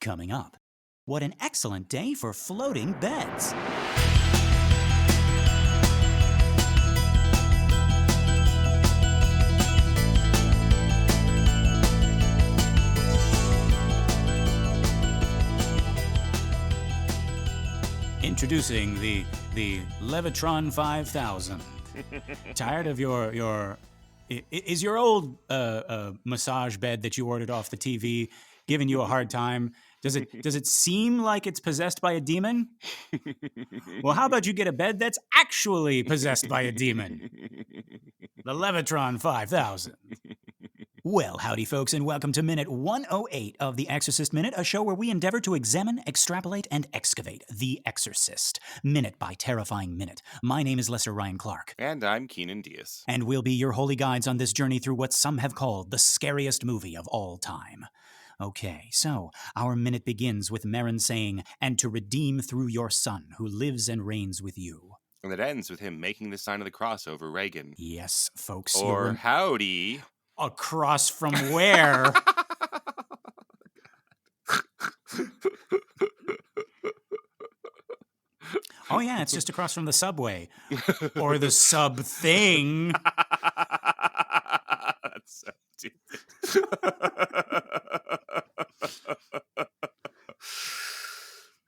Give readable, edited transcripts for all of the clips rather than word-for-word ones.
Coming up, what an excellent day for floating beds. Introducing the Levitron 5000. Tired of your is your old massage bed that you ordered off the TV giving you a hard time? Does it seem like it's possessed by a demon? Well, how about you get a bed that's actually possessed by a demon? The Levitron 5000. Well, howdy, folks, and welcome to Minute 108 of the Exorcist Minute, a show where we endeavor to examine, extrapolate, and excavate The Exorcist, minute by terrifying minute. My name is Lester Ryan Clark. And I'm Keenan Diaz. And we'll be your holy guides on this journey through what some have called the scariest movie of all time. Okay, so our minute begins with Merrin saying, "And to redeem through your son, who lives and reigns with you." And it ends with him making the sign of the cross over Reagan. Yes, folks. Or howdy. Across from where? Oh, yeah, it's just across from the subway. Or the sub thing. That's so stupid.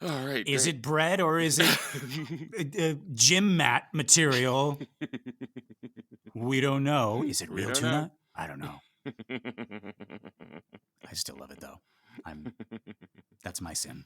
All right. Is it bread or is it gym mat material? We don't know. Is it real tuna? Know. I don't know. I still love it, though. That's my sin.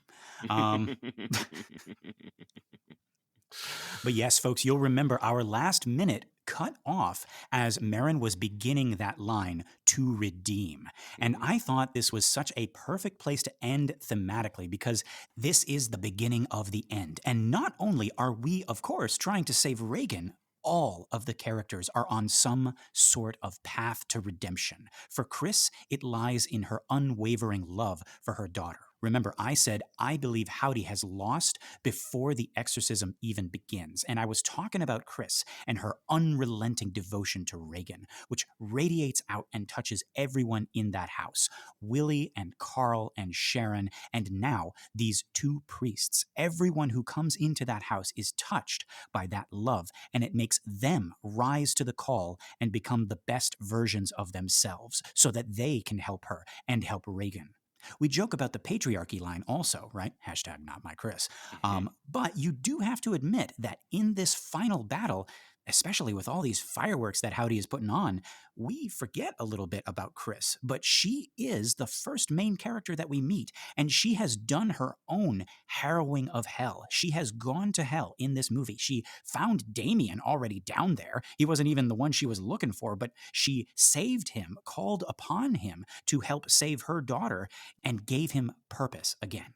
But yes, folks, you'll remember our last minute cut off as Merrin was beginning that line, "to redeem." And I thought this was such a perfect place to end thematically because this is the beginning of the end. And not only are we, of course, trying to save Reagan, all of the characters are on some sort of path to redemption. For Chris, it lies in her unwavering love for her daughter. Remember, I said I believe Howdy has lost before the exorcism even begins. And I was talking about Chris and her unrelenting devotion to Reagan, which radiates out and touches everyone in that house. Willie and Carl and Sharon, and now these two priests. Everyone who comes into that house is touched by that love, and it makes them rise to the call and become the best versions of themselves so that they can help her and help Reagan. We joke about the patriarchy line also, right? Hashtag not my Chris. But you do have to admit that in this final battle, especially with all these fireworks that Howdy is putting on, we forget a little bit about Chris. But she is the first main character that we meet, and she has done her own harrowing of hell. She has gone to hell in this movie. She found Damien already down there. He wasn't even the one she was looking for, but she saved him, called upon him to help save her daughter, and gave him purpose again.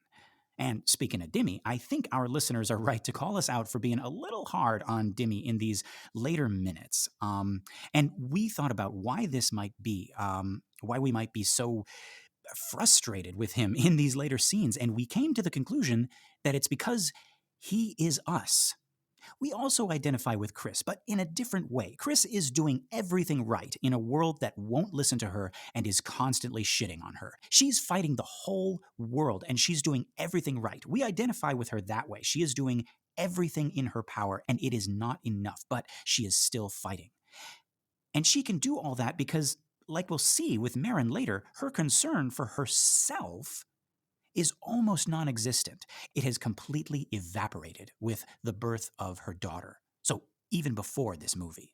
And speaking of Dimmy, I think our listeners are right to call us out for being a little hard on Dimmy in these later minutes. And we thought about why this might be, why we might be so frustrated with him in these later scenes. And we came to the conclusion that it's because he is us. We also identify with Chris, but in a different way. Chris is doing everything right in a world that won't listen to her and is constantly shitting on her. She's fighting the whole world, and she's doing everything right. We identify with her that way. She is doing everything in her power, and it is not enough, but she is still fighting. And she can do all that because, like we'll see with Merrin later, her concern for herself is almost non-existent. It has completely evaporated with the birth of her daughter. So even before this movie.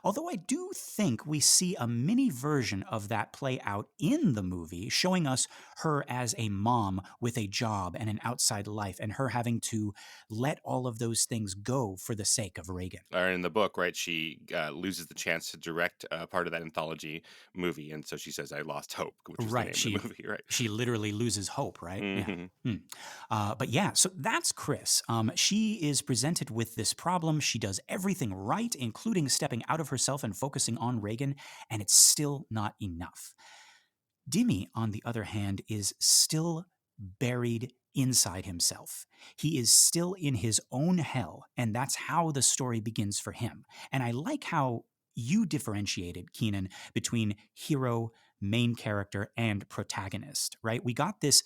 Although I do think we see a mini version of that play out in the movie, showing us her as a mom with a job and an outside life, and her having to let all of those things go for the sake of Reagan. Or in the book, right, she loses the chance to direct part of that anthology movie, and so she says, "I lost hope," which was right. the name of the movie, right? She literally loses hope, right? Mm-hmm. Yeah. But yeah, so that's Chris. She is presented with this problem. She does everything right, including stepping out of herself and focusing on Reagan, and it's still not enough. Dimmy, on the other hand, is still buried inside himself. He is still in his own hell, and that's how the story begins for him. And I like how you differentiated, Keenan, between hero, main character, and protagonist, right? We got this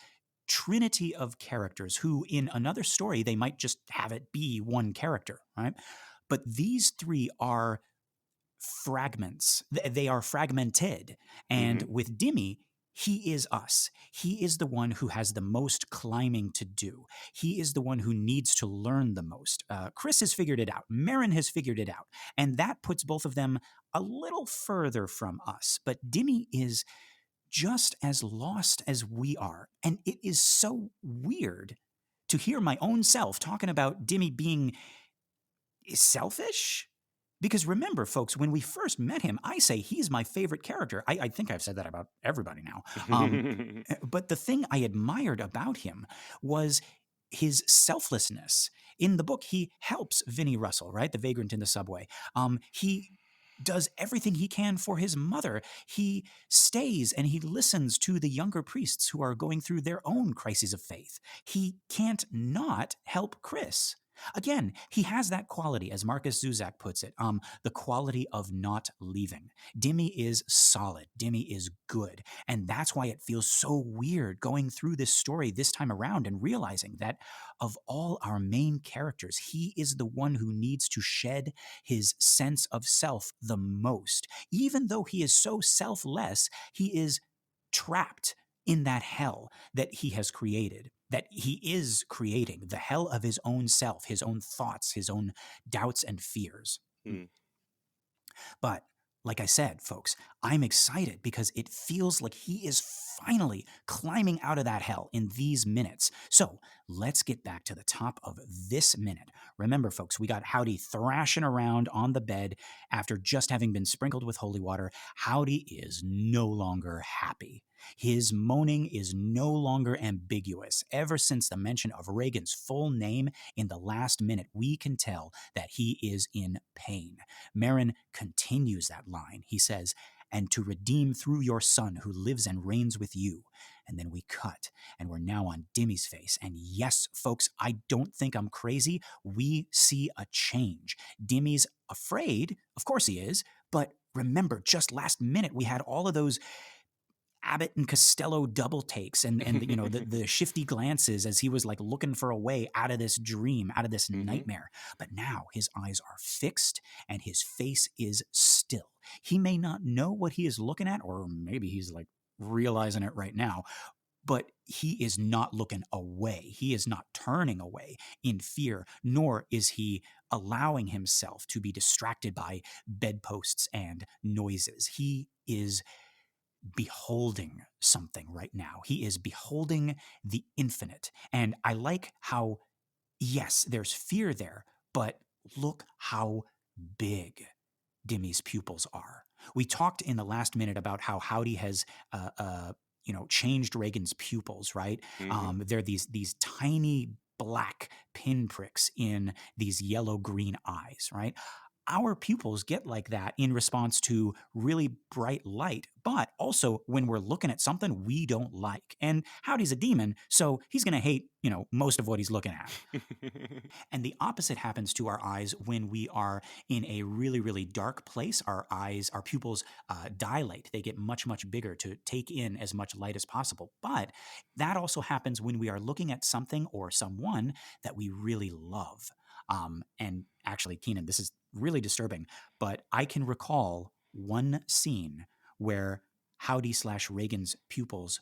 trinity of characters who, in another story, they might just have it be one character, right? But these three are fragments. They are fragmented. And Hmm. with Dimmy, he is us. He is the one who has the most climbing to do. He is the one who needs to learn the most. Chris has figured it out. Marin has figured it out. And that puts both of them a little further from us. But Dimmy is just as lost as we are. And it is so weird to hear my own self talking about Dimmy being selfish. Because remember, folks, when we first met him, I say he's my favorite character. I think I've said that about everybody now. But the thing I admired about him was his selflessness. In the book, he helps Vinnie Russell, right? The vagrant in the subway. He does everything he can for his mother. He stays and he listens to the younger priests who are going through their own crises of faith. He can't not help Chris. Again, he has that quality, as Marcus Zuzak puts it, the quality of not leaving. Dimmy is solid. Dimmy is good. And that's why it feels so weird going through this story this time around and realizing that of all our main characters, he is the one who needs to shed his sense of self the most. Even though he is so selfless, he is trapped in that hell that he has created, that he is creating, the hell of his own self, his own thoughts, his own doubts and fears. Mm. But like I said, folks, I'm excited because it feels like he is finally climbing out of that hell in these minutes. So let's get back to the top of this minute. Remember, folks, we got Howdy thrashing around on the bed after just having been sprinkled with holy water. Howdy is no longer happy. His moaning is no longer ambiguous. Ever since the mention of Reagan's full name in the last minute, we can tell that he is in pain. Marin continues that line. He says, "And to redeem through your son who lives and reigns with you." And then we cut, and we're now on Dimmy's face. And yes, folks, I don't think I'm crazy. We see a change. Dimmy's afraid. Of course he is. But remember, just last minute, we had all of those Abbott and Costello double takes and the shifty glances as he was like looking for a way out of this dream, out of this Hmm. nightmare. But now his eyes are fixed and his face is still. He may not know what he is looking at, or maybe he's like realizing it right now, but he is not looking away. He is not turning away in fear, nor is he allowing himself to be distracted by bedposts and noises. He is beholding something right now. He is beholding the infinite. And I like how, yes, there's fear there, but look how big Dimmy's pupils are. We talked in the last minute about how Howdy has, changed Reagan's pupils, right? Hmm. They're these tiny black pinpricks in these yellow green eyes, right? Our pupils get like that in response to really bright light, but also when we're looking at something we don't like. And Howdy's a demon, so he's going to hate, most of what he's looking at. And the opposite happens to our eyes when we are in a really, really dark place. Our eyes, our pupils dilate. They get much, much bigger to take in as much light as possible. But that also happens when we are looking at something or someone that we really love. And actually, Keenan, this is really disturbing, but I can recall one scene where Howdy/Reagan's pupils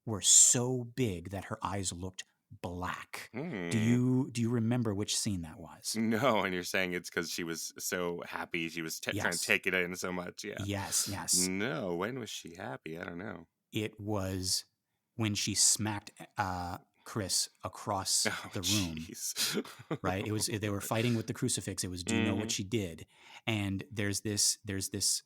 were so big that her eyes looked black. Do Hmm. you remember which scene that was? No, and you're saying it's because she was so happy. She was trying to Yes. take it in so much. Yeah. Yes, yes. No, when was she happy? I don't know. It was when she smacked Chris across Oh, the room, jeez. right? It was they were fighting with the crucifix. It was, do you know what Hmm. she did? And there's this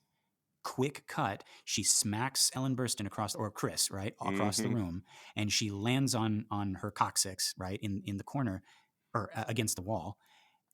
quick cut. She smacks Ellen Burstyn across, or Chris, right, across the Hmm. room, and she lands on her coccyx, right, in the corner or against the wall.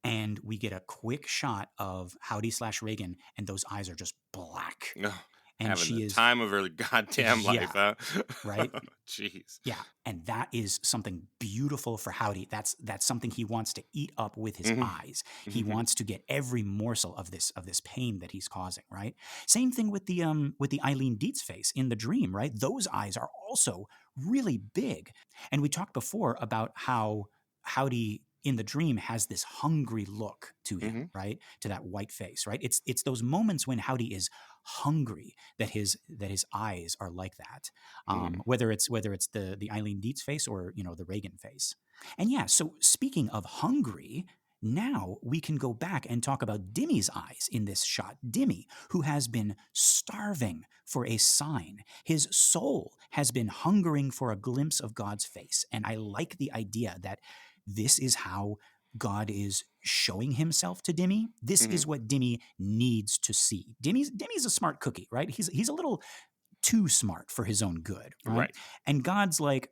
And we get a quick shot of Howdy/Reagan, and those eyes are just black. Oh. and Having the she is, time of her goddamn life, yeah, huh? right? Jeez. Yeah, and that is something beautiful for Howdy. That's something he wants to eat up with his Mhm. eyes. He Mhm. wants to get every morsel of this pain that he's causing, right? Same thing with the Eileen Dietz face in the dream, right? Those eyes are also really big. And we talked before about how Howdy in the dream has this hungry look to him, Mhm. right? To that white face, right? It's those moments when Howdy is hungry that his eyes are like that. Mhm. Whether it's the Eileen Dietz face or the Reagan face. And yeah, so speaking of hungry, now we can go back and talk about Dimmy's eyes in this shot. Dimmy, who has been starving for a sign. His soul has been hungering for a glimpse of God's face. And I like the idea that this is how God is showing himself to Dimmy. This is Mhm. what Dimmy needs to see. Dimmy's a smart cookie, right? He's a little too smart for his own good, right? Right. And God's like,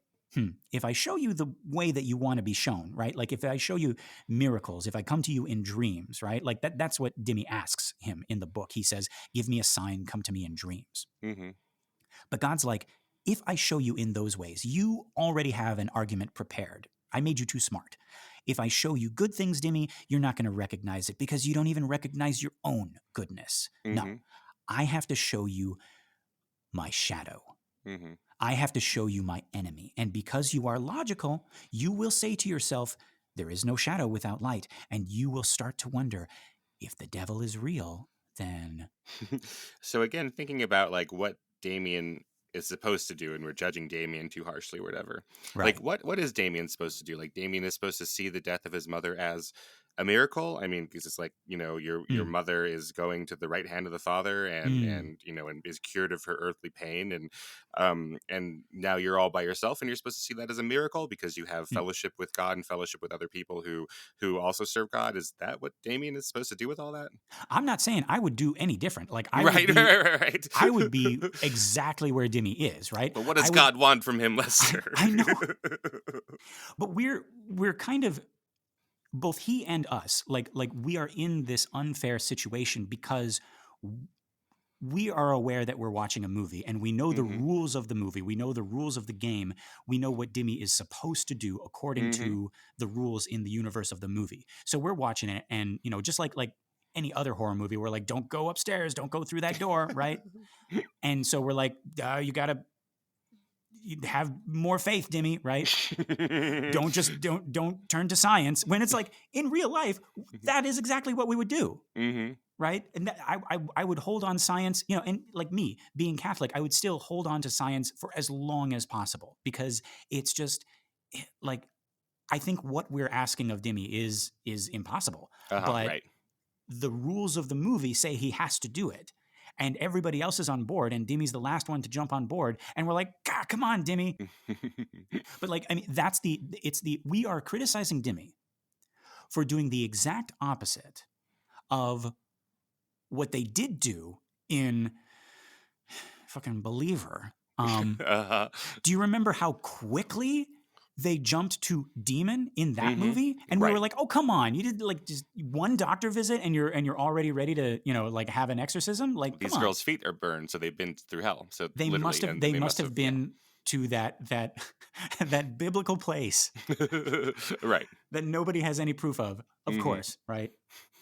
if I show you the way that you want to be shown, right? Like if I show you miracles, if I come to you in dreams, right? Like that's what Dimmy asks him in the book. He says, give me a sign, come to me in dreams. Mhm. But God's like, if I show you in those ways, you already have an argument prepared. I made you too smart. If I show you good things, Dimmy, you're not going to recognize it because you don't even recognize your own goodness. No, Mhm. I have to show you my shadow. Mhm. I have to show you my enemy. And because you are logical, you will say to yourself, there is no shadow without light. And you will start to wonder, if the devil is real, then So again, thinking about like what Damien is supposed to do, and we're judging Damien too harshly or whatever. Like right. what is Damien supposed to do? Like Damien is supposed to see the death of his mother as a miracle. I mean, because it's like, your Mm, mother is going to the right hand of the Father, and mm, and is cured of her earthly pain, and now you're all by yourself, and you're supposed to see that as a miracle because you have mm. fellowship with God and fellowship with other people who also serve God. Is that what Damien is supposed to do with all that? I'm not saying I would do any different. Like Right, right, right, I would right. be exactly where Dimmy is, right? But what does I would, God want from him, Lester? I know, but we're kind of both he and us, like we are in this unfair situation because we are aware that we're watching a movie and we know the Hmm. rules of the movie. We know the rules of the game. We know what Dimmy is supposed to do according Hmm. to the rules in the universe of the movie. So we're watching it and, just like any other horror movie, we're like, don't go upstairs, don't go through that door, right? And so we're like, you got to have more faith, Dimmy, right? Don't turn to science when it's like in real life, that is exactly what we would do, Hmm. right? And I would hold on science, and like me being Catholic, I would still hold on to science for as long as possible because it's just like I think what we're asking of Dimmy is impossible, Uh-huh, but right. the rules of the movie say he has to do it. And everybody else is on board, and Dimmy's the last one to jump on board. And we're like, God, come on, Dimmy. But like, I mean, we are criticizing Dimmy for doing the exact opposite of what they did do in fucking Believer. Uh-huh. Do you remember how quickly they jumped to demon in that Hmm. movie? And we were Right. like, oh, come on. You did like just one doctor visit and you're already ready to, like have an exorcism? Like, come These on. girls' feet are burned, so they've been through hell. So They must literally, have and they they must must have, have yeah. been to that that biblical place Right. that nobody has any proof of Hmm. course, right?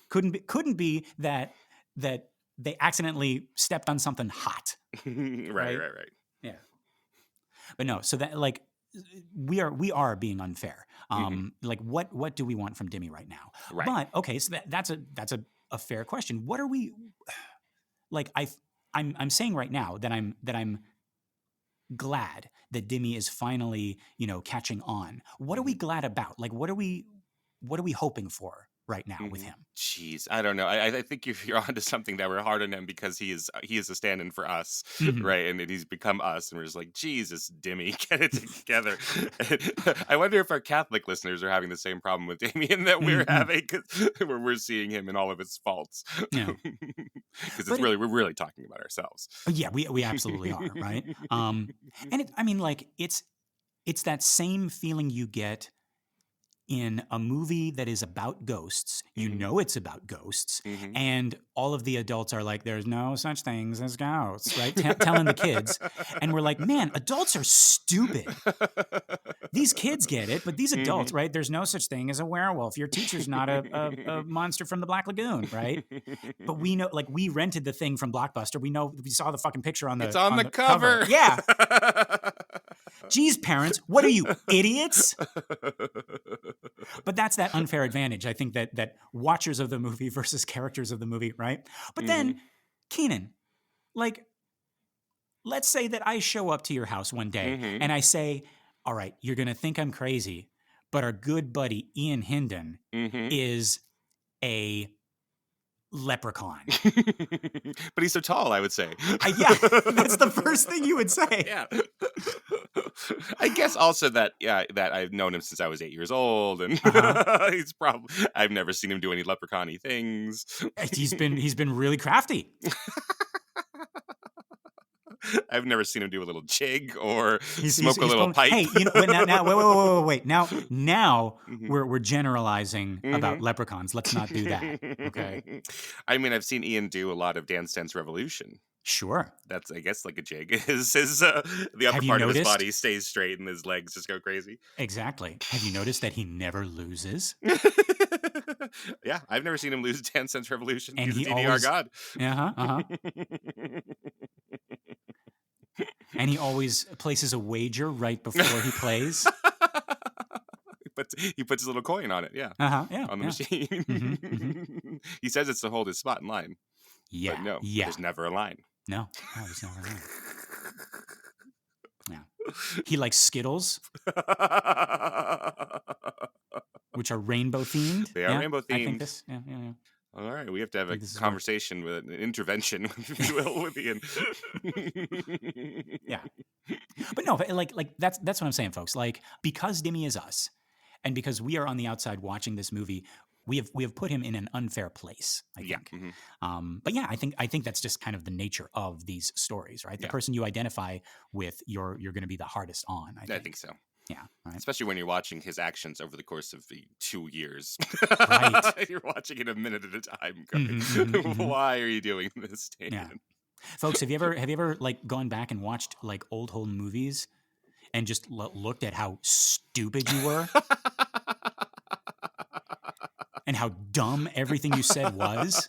Couldn't be that they accidentally stepped on something hot, Right, right? right, right. Yeah. But no, so that like we are being unfair. Hmm. Like what do we want from Dimmy right now? Right. But okay, so that's a fair question. What are we like I'm saying right now that I'm glad that Dimmy is finally, catching on. What are we Hmm. glad about? Like what are we hoping for right now with Hmm. him? Jeez, I don't know. I think you're onto something that we're hard on him because he is a stand-in for us, Mhm. right? And then he's become us, and we're just like, Jesus, Dimmy, get it together. I wonder if our Catholic listeners are having the same problem with Damien that we're Mhm. having, 'cause where we're seeing him in all of his faults, Yeah. because But it, we're really talking about ourselves. yeah, we absolutely are, right? And I mean like it's that same feeling you get in a movie that is about ghosts, you Mhm. know it's about ghosts, Mhm. and all of the adults are like, there's no such things as ghosts, right? Telling the kids. And we're like, man, adults are stupid. These kids get it, but these adults, Mhm. right? There's no such thing as a werewolf. Your teacher's not a monster from the Black Lagoon, right? But we know, like, we rented the thing from Blockbuster. We know, we saw the fucking picture on It's the on on the the cover. cover. Yeah. Geez, parents, what are you, idiots? But that's that unfair advantage. I think that watchers of the movie versus characters of the movie, right? But then, Mhm. Keenan, like, let's say that I show up to your house one day and Mhm. I say, all right, you're going to think I'm crazy, but our good buddy Ian Hinden Mhm. is a leprechaun. But he's so tall, I would say. Yeah, that's the first thing you would say. Yeah. I guess also that that I've known him since I was 8 years old, and Uh-huh. he's probably I've never seen him do any leprechaun-y things. He's been really crafty. I've never seen him do a little jig or He's smoke a little pulling. pipe. Hey, now wait. Now Mhm. we're generalizing about Mhm. leprechauns. Let's not do that. Okay. I mean, I've seen Ian do a lot of Dance Dance Revolution. Sure. That's, I guess, like a jig. His the upper Have you part of his noticed? body stays straight and his legs just go crazy. Exactly. Have you noticed that he never loses? Yeah, I've never seen him lose Dance Dance Revolution. And He's a he DDR always, god. uh-huh. And he always places a wager right before he plays. He puts his little coin on it, yeah, Uh-huh. Yeah. on the Yeah. Mm-hmm. machine. He says it's to hold his spot in line, but Yeah. no, Yeah. there's never a line. No, there's never none. Yeah. He likes Skittles, which are rainbow themed. They are Yeah. rainbow I think themed. this. Yeah. Yeah. Yeah. All right, we have to have I a think this is where. conversation with an intervention, if you will, with Ian. Yeah. But no, like that's what I'm saying, folks. Like, because Dimmy is us, and because we are on the outside watching this movie, we have put him in an unfair place, I Yeah. think. Mhm. But yeah, I think that's just kind of the nature of these stories, right? The Yeah, person you identify with, you're going to be the hardest on, I I think. think so. Yeah. Right. Especially when you're watching his actions over the course of the 2 years. Right. You're watching it a minute at a time Mm-hmm, mm-hmm, going, mm-hmm. why are you doing this, Dan? Yeah. Folks, have you ever like gone back and watched like old home movies and just looked at how stupid you were and how dumb everything you said was?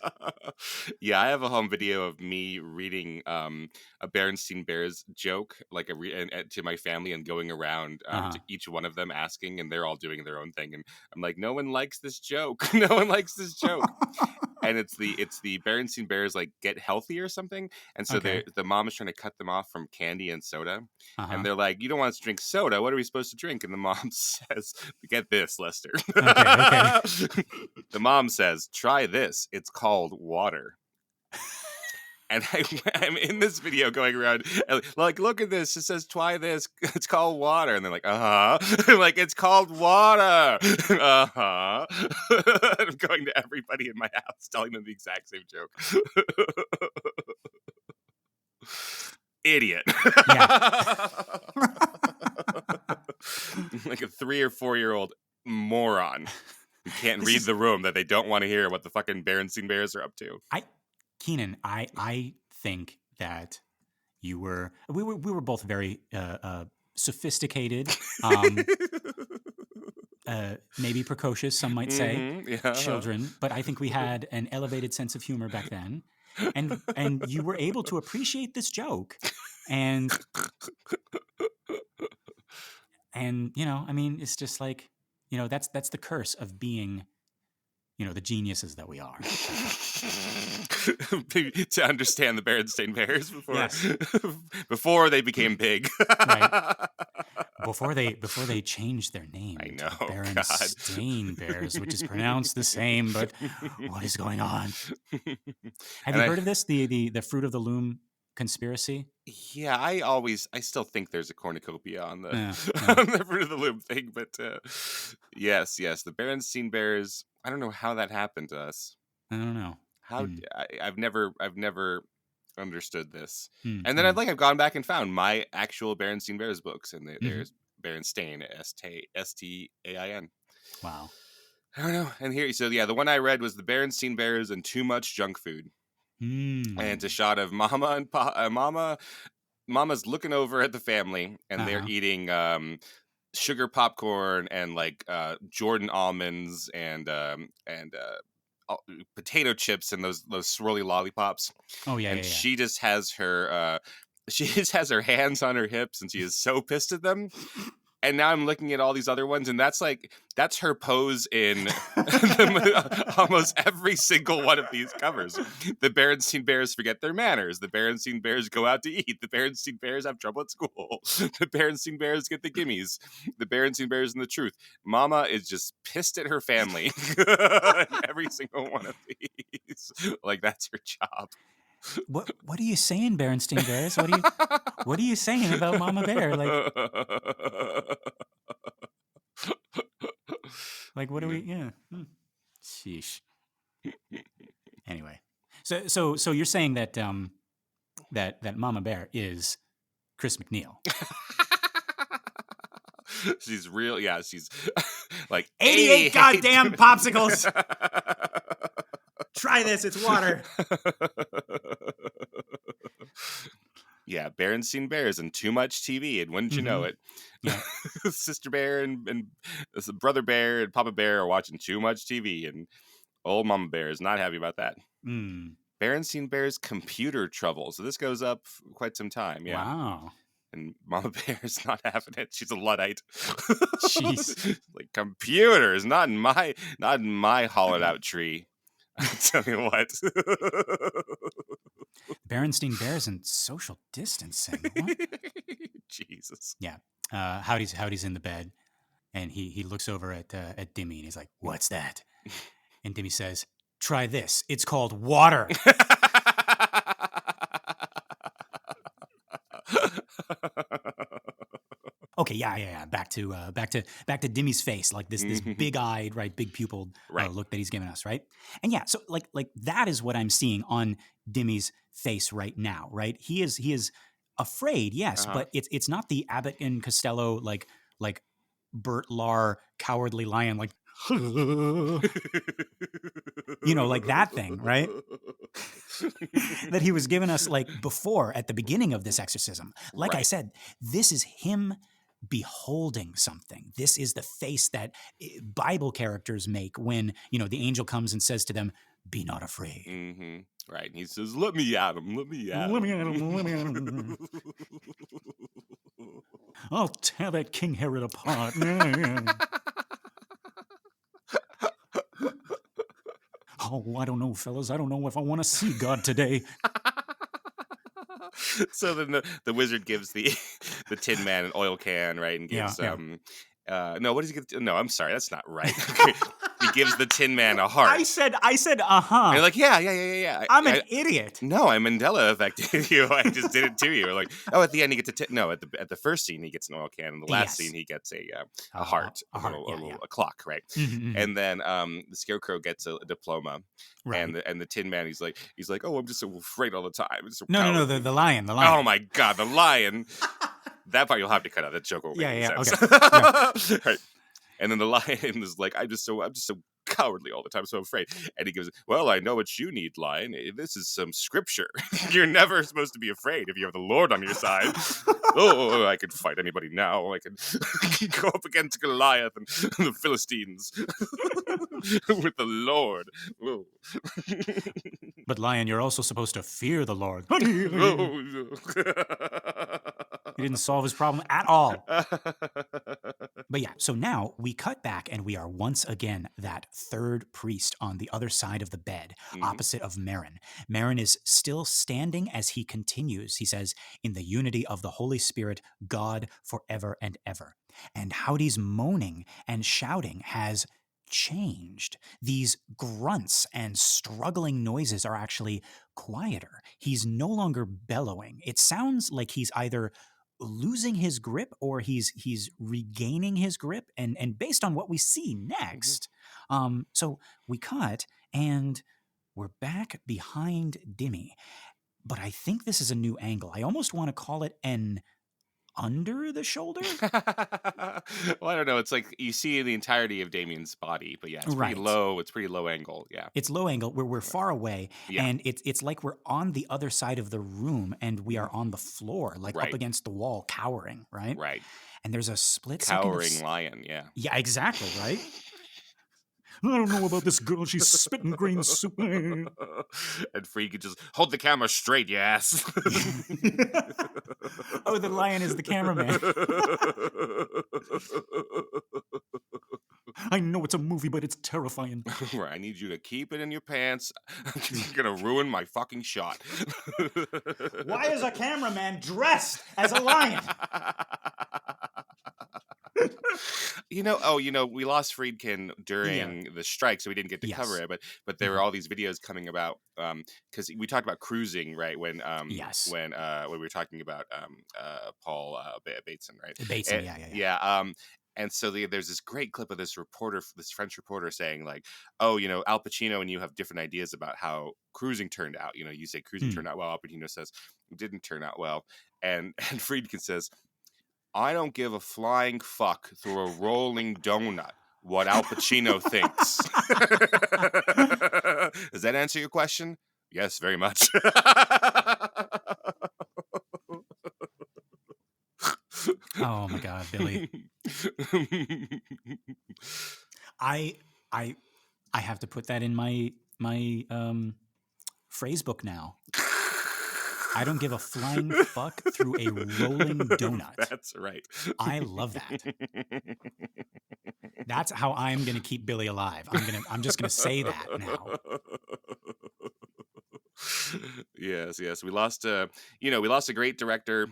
Yeah, I have a home video of me reading a Berenstein Bears joke, like to my family, and going around Uh-huh. to each one of them asking, and they're all doing their own thing, and I'm like, no one likes this joke, no one likes this joke. And it's the Berenstein Bears like get healthy or something, and so Okay. the mom is trying to cut them off from candy and soda, and Uh-huh. they're like, "You don't want us to drink soda. What are we supposed to drink?" And the mom says, "Get this, Lester." Okay. The mom says, "Try this. It's called water." And I'm in this video going around, like, look at this. It says, try this. It's called water. And they're like, uh-huh. Like, it's called water. Uh-huh. I'm going to everybody in my house, telling them the exact same joke. Idiot. Yeah. Like a 3 or 4-year-old moron who can't This read is the room, that they don't want to hear what the fucking Berenstein Bears are up to. Keenan, I think that we were both very sophisticated, maybe precocious, some might say, Yeah. children, but I think we had an elevated sense of humor back then. And you were able to appreciate this joke. And I mean, it's just like, that's the curse of being, the geniuses that we are. To understand the Berenstain Bears Yes. before they became big. Right. Before they changed their name I to know, the Berenstain Bears, which is pronounced the same, but what is going on? Have And you heard of this? The Fruit of the Loom conspiracy? yeah, I still think there's a cornucopia on the Yeah. on the Fruit of the Loom thing, but yes, the Berenstain Bears. I don't know how that happened to us. I don't know. How I've never understood this. Mm, And then mm. I've gone back and found my actual Berenstein Bears books, and Mhm. there's Berenstain, Stain. Wow. I don't know. And here, so yeah, the one I read was the Berenstein Bears and too much junk food, and it's a shot of Mama and Mama's looking over at the family, and they're Uh-huh. eating sugar popcorn and like Jordan almonds and potato chips and those swirly lollipops, Oh, yeah, and yeah, yeah. she just has her hands on her hips, and she is so pissed at them. And now I'm looking at all these other ones, and that's her pose in almost every single one of these covers. The Berenstein Bears forget their manners. The Berenstein Bears go out to eat. The Berenstein Bears have trouble at school. The Berenstein Bears get the gimmies. The Berenstein Bears and the truth. Mama is just pissed at her family in every single one of these. Like, that's her job. What are you saying, Berenstain Bears? What are you saying about Mama Bear? Like what are we? Yeah. Sheesh. Anyway, so you're saying that that Mama Bear is Chris McNeil. She's real. Yeah, she's like 88 goddamn popsicles. Try this. It's water. Yeah, Berenstein Bears and too much TV, and wouldn't you know it? Yeah. Sister Bear and Brother Bear and Papa Bear are watching too much TV, and old Mama Bear is not happy about that. Berenstein Bear's computer trouble. So this goes up quite some time. Yeah. Wow. And Mama Bear's not having it. She's a Luddite. Jeez. Like, computers, not in my hollowed out tree. I'll tell you what. Berenstein Bears and social distancing. What? Jesus. Yeah. Howdy's in the bed, and he looks over at Dimmy, and he's like, "What's that?" And Dimmy says, "Try this. It's called water." Okay, yeah. Back to Dimmy's face, like this big-eyed, right, big pupiled look that he's giving us, right? And yeah, so like that is what I'm seeing on Dimmy's face right now, right? He is afraid, yes, but it's not the Abbott and Costello like Bert Lahr cowardly lion, like like that thing, right? That he was giving us like before at the beginning of this exorcism. Like I said, this is him beholding something. This is the face that Bible characters make when, the angel comes and says to them, "Be not afraid." Mm-hmm. Right. And he says, "Let me at him. Let me at him. Let me at him. Let me at him. I'll tear that King Herod apart." Oh, I don't know, fellas. I don't know if I want to see God today. So then the wizard gives the Tin Man an oil can, right? And gives no, what does he give? No, I'm sorry, that's not right. He gives the Tin Man a heart. I said, uh-huh. And you're like, yeah. I'm an idiot. No, I Mandela affected you. I just did it to you. Like, oh, at the end he gets at the first scene he gets an oil can, and the last scene he gets a heart, a clock, right? Mm-hmm. And then the Scarecrow gets a diploma, right? And the Tin Man, he's like, oh, I'm just so afraid all the time. So no, the lion. Oh my God, the lion. That part you'll have to cut out. That joke won't make any sense. Okay. Right. And then the lion is like, I'm just so cowardly all the time, so afraid. And he goes, "Well, I know what you need, lion. This is some scripture. You're never supposed to be afraid if you have the Lord on your side." Oh, I could fight anybody now. I could go up against Goliath and the Philistines with the Lord. Whoa. But lion, you're also supposed to fear the Lord. He didn't solve his problem at all. But yeah, so now we cut back and we are once again that third priest on the other side of the bed, opposite of Merrin. Merrin is still standing as he continues. He says, "In the unity of the Holy Spirit, God forever and ever." And Howdy's moaning and shouting has changed. These grunts and struggling noises are actually quieter. He's no longer bellowing. It sounds like he's either losing his grip or he's regaining his grip, and based on what we see next, so we cut and we're back behind Dimmy, but I think this is a new angle. I almost want to call it an under the shoulder? Well, I don't know. It's like you see the entirety of Damien's body, but yeah, it's pretty Right. low. It's pretty low angle. Yeah. It's low angle where we're far away, Yeah. and it's like we're on the other side of the room and we are on the floor, like up Right. against the wall, cowering, right? Right. And there's a split second of Cowering lion. Yeah. yeah, exactly, right? I don't know about this girl. She's spitting green soup. And Freed could just hold the camera straight, you ass. Oh, the lion is the cameraman. I know it's a movie, but it's terrifying. Right, I need you to keep it in your pants. You're gonna ruin my fucking shot. Why is a cameraman dressed as a lion? We lost Friedkin during the strike, so we didn't get to cover it. But there were all these videos coming about because we talked about cruising, right? When we were talking about Paul Bateson, right? Bateson, yeah. And so there's this great clip of this French reporter saying like, oh, Al Pacino and you have different ideas about how cruising turned out. You say cruising turned out well. Al Pacino says it didn't turn out well. And Friedkin says, I don't give a flying fuck through a rolling donut what Al Pacino thinks. Does that answer your question? Yes, very much. Oh my God, Billy. I have to put that in my phrase book now. I don't give a flying fuck through a rolling donut. That's right. I love that. That's how I'm going to keep Billy alive. I'm just going to say that now. Yes. We lost a great director.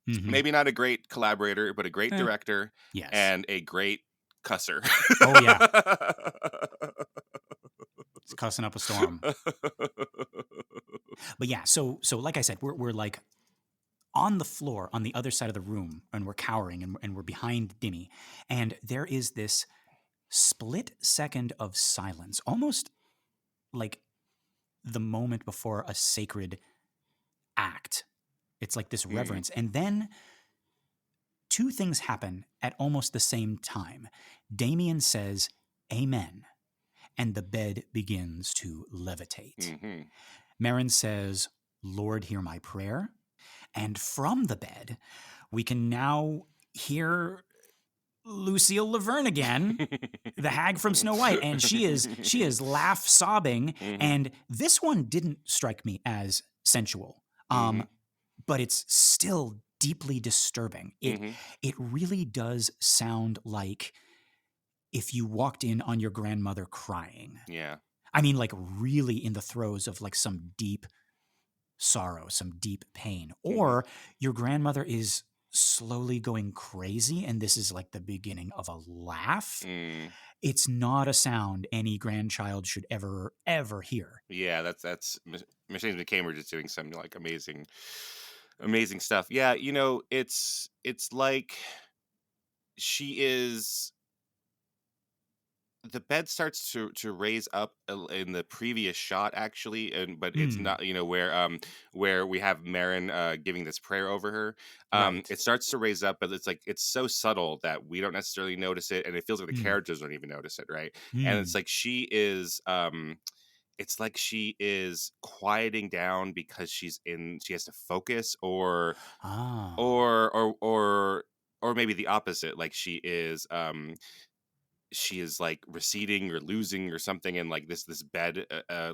Mm-hmm. Maybe not a great collaborator, but a great director. Yes. And a great cusser. Oh yeah. It's cussing up a storm. But yeah, so like I said, we're like on the floor on the other side of the room, and we're cowering, and we're behind Dimmy, and there is this split second of silence, almost like the moment before a sacred act. It's like this reverence, and then two things happen at almost the same time. Damien says, "Amen," and the bed begins to levitate. Mm-hmm. Merrin says, "Lord, hear my prayer." And from the bed, we can now hear Lucille Laverne again, the hag from Snow White. And she is laugh sobbing. Mm-hmm. And this one didn't strike me as sensual, but it's still deeply disturbing. It really does sound like if you walked in on your grandmother crying. Yeah. I mean, like really in the throes of like some deep sorrow, some deep pain. Or your grandmother is slowly going crazy and this is like the beginning of a laugh. It's not a sound any grandchild should ever hear. Yeah, that's Mercedes McCambridge is doing some like amazing stuff. Yeah, it's like she is. The bed starts to raise up in the previous shot, actually, but it's not, where we have Merrin giving this prayer over her. Right. It starts to raise up, but it's like it's so subtle that we don't necessarily notice it, and it feels like the characters don't even notice it, right? And it's like she is. It's like she is quieting down because she has to focus, or maybe the opposite, like she is like receding or losing or something, and like this bed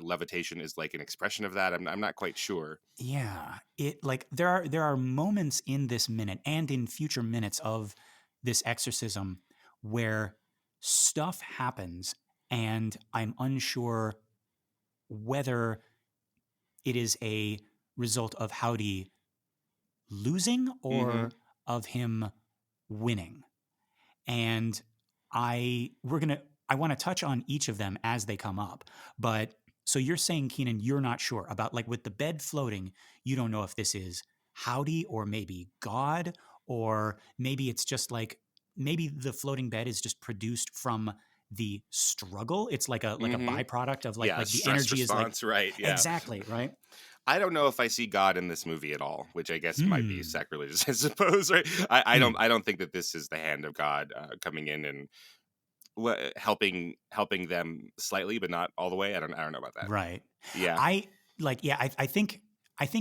levitation is like an expression of that. I'm not quite sure. Yeah, it like there are moments in this minute and in future minutes of this exorcism where stuff happens and I'm unsure whether it is a result of Howdy losing or of him winning. And I want to touch on each of them as they come up. But so you're saying, Keenan, you're not sure about, like, with the bed floating, you don't know if this is Howdy or maybe God, or maybe it's just like, maybe the floating bed is just produced from the struggle. It's like a byproduct of like the energy is like, right. Yeah. Exactly. Right. I don't know if I see God in this movie at all, which I guess might be Hmm. sacrilegious, I suppose. Right? I Hmm. don't. I don't think that this is the hand of God coming in and helping them slightly, but not all the way. I don't know about that. Right. Yeah. I like. Yeah. I think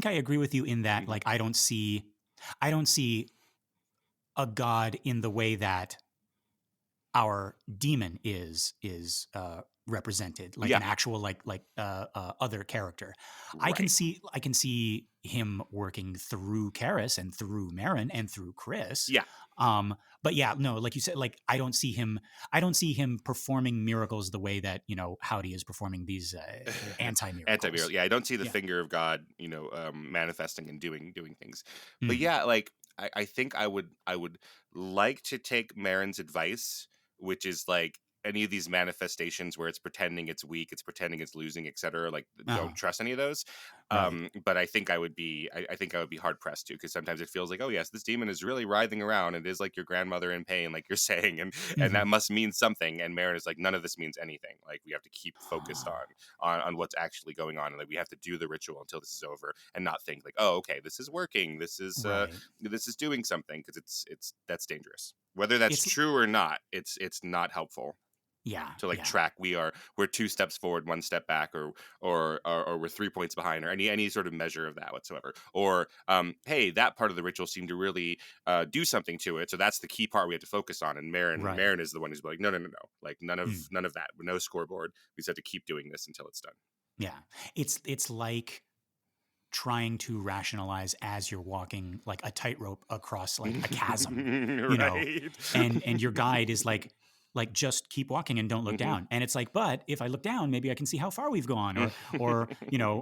I agree with you in that. Hmm. Like, I don't see a God in the way that our demon is represented, like Yeah. an actual other character. I can Right. see him working through Karis and through Marin and through Chris. Yeah. um but yeah, no, like you said, like I don't see him performing miracles the way that Howdy is performing these Anti-mirror. anti-miracles. Yeah, I don't see the Yeah. finger of God, manifesting and doing things. But Mm. yeah, like I think I would like to take Marin's advice, which is like any of these manifestations where it's pretending it's weak, it's pretending it's losing, etc. Like, don't Oh, trust any of those. right. But I think I would be hard pressed to, because sometimes it feels like, oh yes, this demon is really writhing around. It is like your grandmother in pain, like you're saying, and Hmm. that must mean something. And Marin is like, none of this means anything. Like, we have to keep focused on what's actually going on, and like we have to do the ritual until this is over, and not think like, oh, okay, this is working, Right. this is doing something, because it's that's dangerous. Whether that's It's true or not, it's not helpful yeah, to like yeah. track. We're 2 steps forward, 1 step back, or we're 3 points behind, or any sort of measure of that whatsoever. Or hey, that part of the ritual seemed to really do something to it, so that's the key part we have to focus on. And Marin Right. Marin is the one who's like, no, no, no, no, like Mm. none of that, no scoreboard. We just have to keep doing this until it's done. Yeah. It's like trying to rationalize as you're walking like a tightrope across like a chasm, you know, Right. and your guide is like just keep walking and don't look Hmm. down. And it's like, but if I look down, maybe I can see how far we've gone, or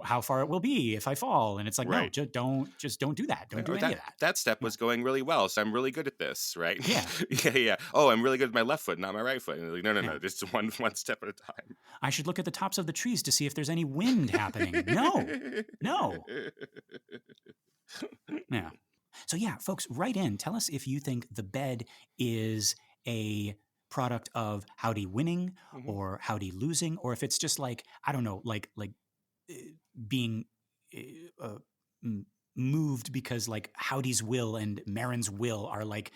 how far it will be if I fall. And it's like, no, Right. just don't do that. Don't do Oh, any that of that. that step Yeah. was going really well, so I'm really good at this, right? Yeah. Yeah, yeah. Oh, I'm really good with my left foot, not my right foot. And they're like, no, no, Yeah. no, just one step at a time. I should look at the tops of the trees to see if there's any wind happening. No. No. Yeah. So yeah, folks, write in. Tell us if you think the bed is a product of Howdy winning Mhm. or Howdy losing, or if it's just like, I don't know, like uh, being uh, m- moved because like Howdy's will and Marin's will are like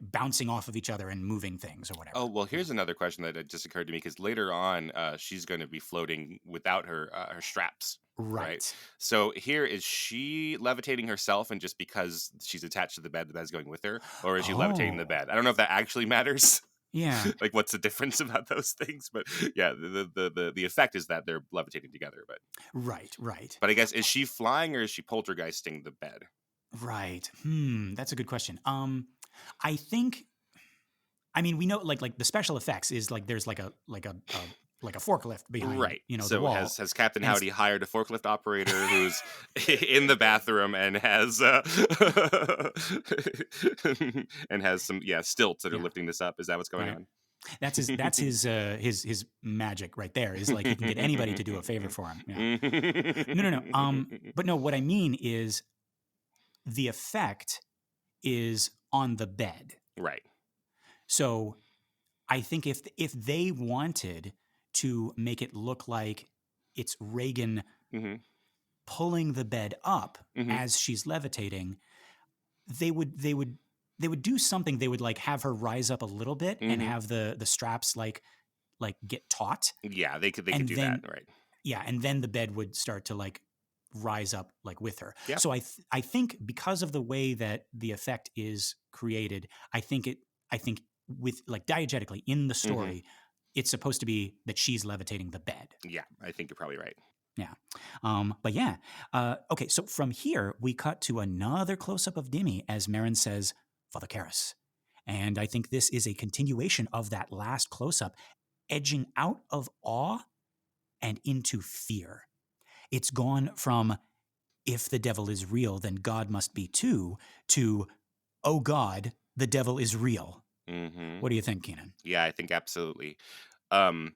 bouncing off of each other and moving things or whatever. Oh, well, You know. here's another question that just occurred to me, because later on, she's going to be floating without her straps, right? Right. So here, is she levitating herself, and just because she's attached to the bed's going with her, or is she levitating the Oh. bed? I don't know if that actually matters. Yeah. Like, what's the difference about those things? But yeah, the effect is that they're levitating together. Right. Right. But I guess, is she flying, or is she poltergeisting the bed? Right. That's a good question. I think I mean, we know like the special effects is like there's like a forklift behind Right. the So wall, has Captain and it's Howdy hired a forklift operator who's in the bathroom and has and has some, yeah, stilts that are yeah, lifting this up? Is that what's going right. on? That's his magic right there. Is like he can get anybody to do a favor for him. Yeah. No. But no, what I mean is the effect is on the bed. Right. So I think if they wanted to make it look like it's Reagan Hmm. pulling the bed up Hmm. as she's levitating, they would do something. They would like have her rise up a little bit and Hmm. have the straps like get taut, Yeah, they could and do that. then Right. yeah, and then the bed would start to like rise up like with her. Yeah. So I think because of the way that the effect is created, I think with like diegetically in the Hmm. story, it's supposed to be that she's levitating the bed. Yeah, I think you're probably right. Yeah. But yeah. Okay. So from here, we cut to another close up of Dimmy as Marin says, Father Karras. And I think this is a continuation of that last close up, edging out of awe and into fear. It's gone from, if the devil is real, then God must be too, to, oh God, the devil is real. Hmm. What do you think, Keenan? Yeah, I think absolutely. Um,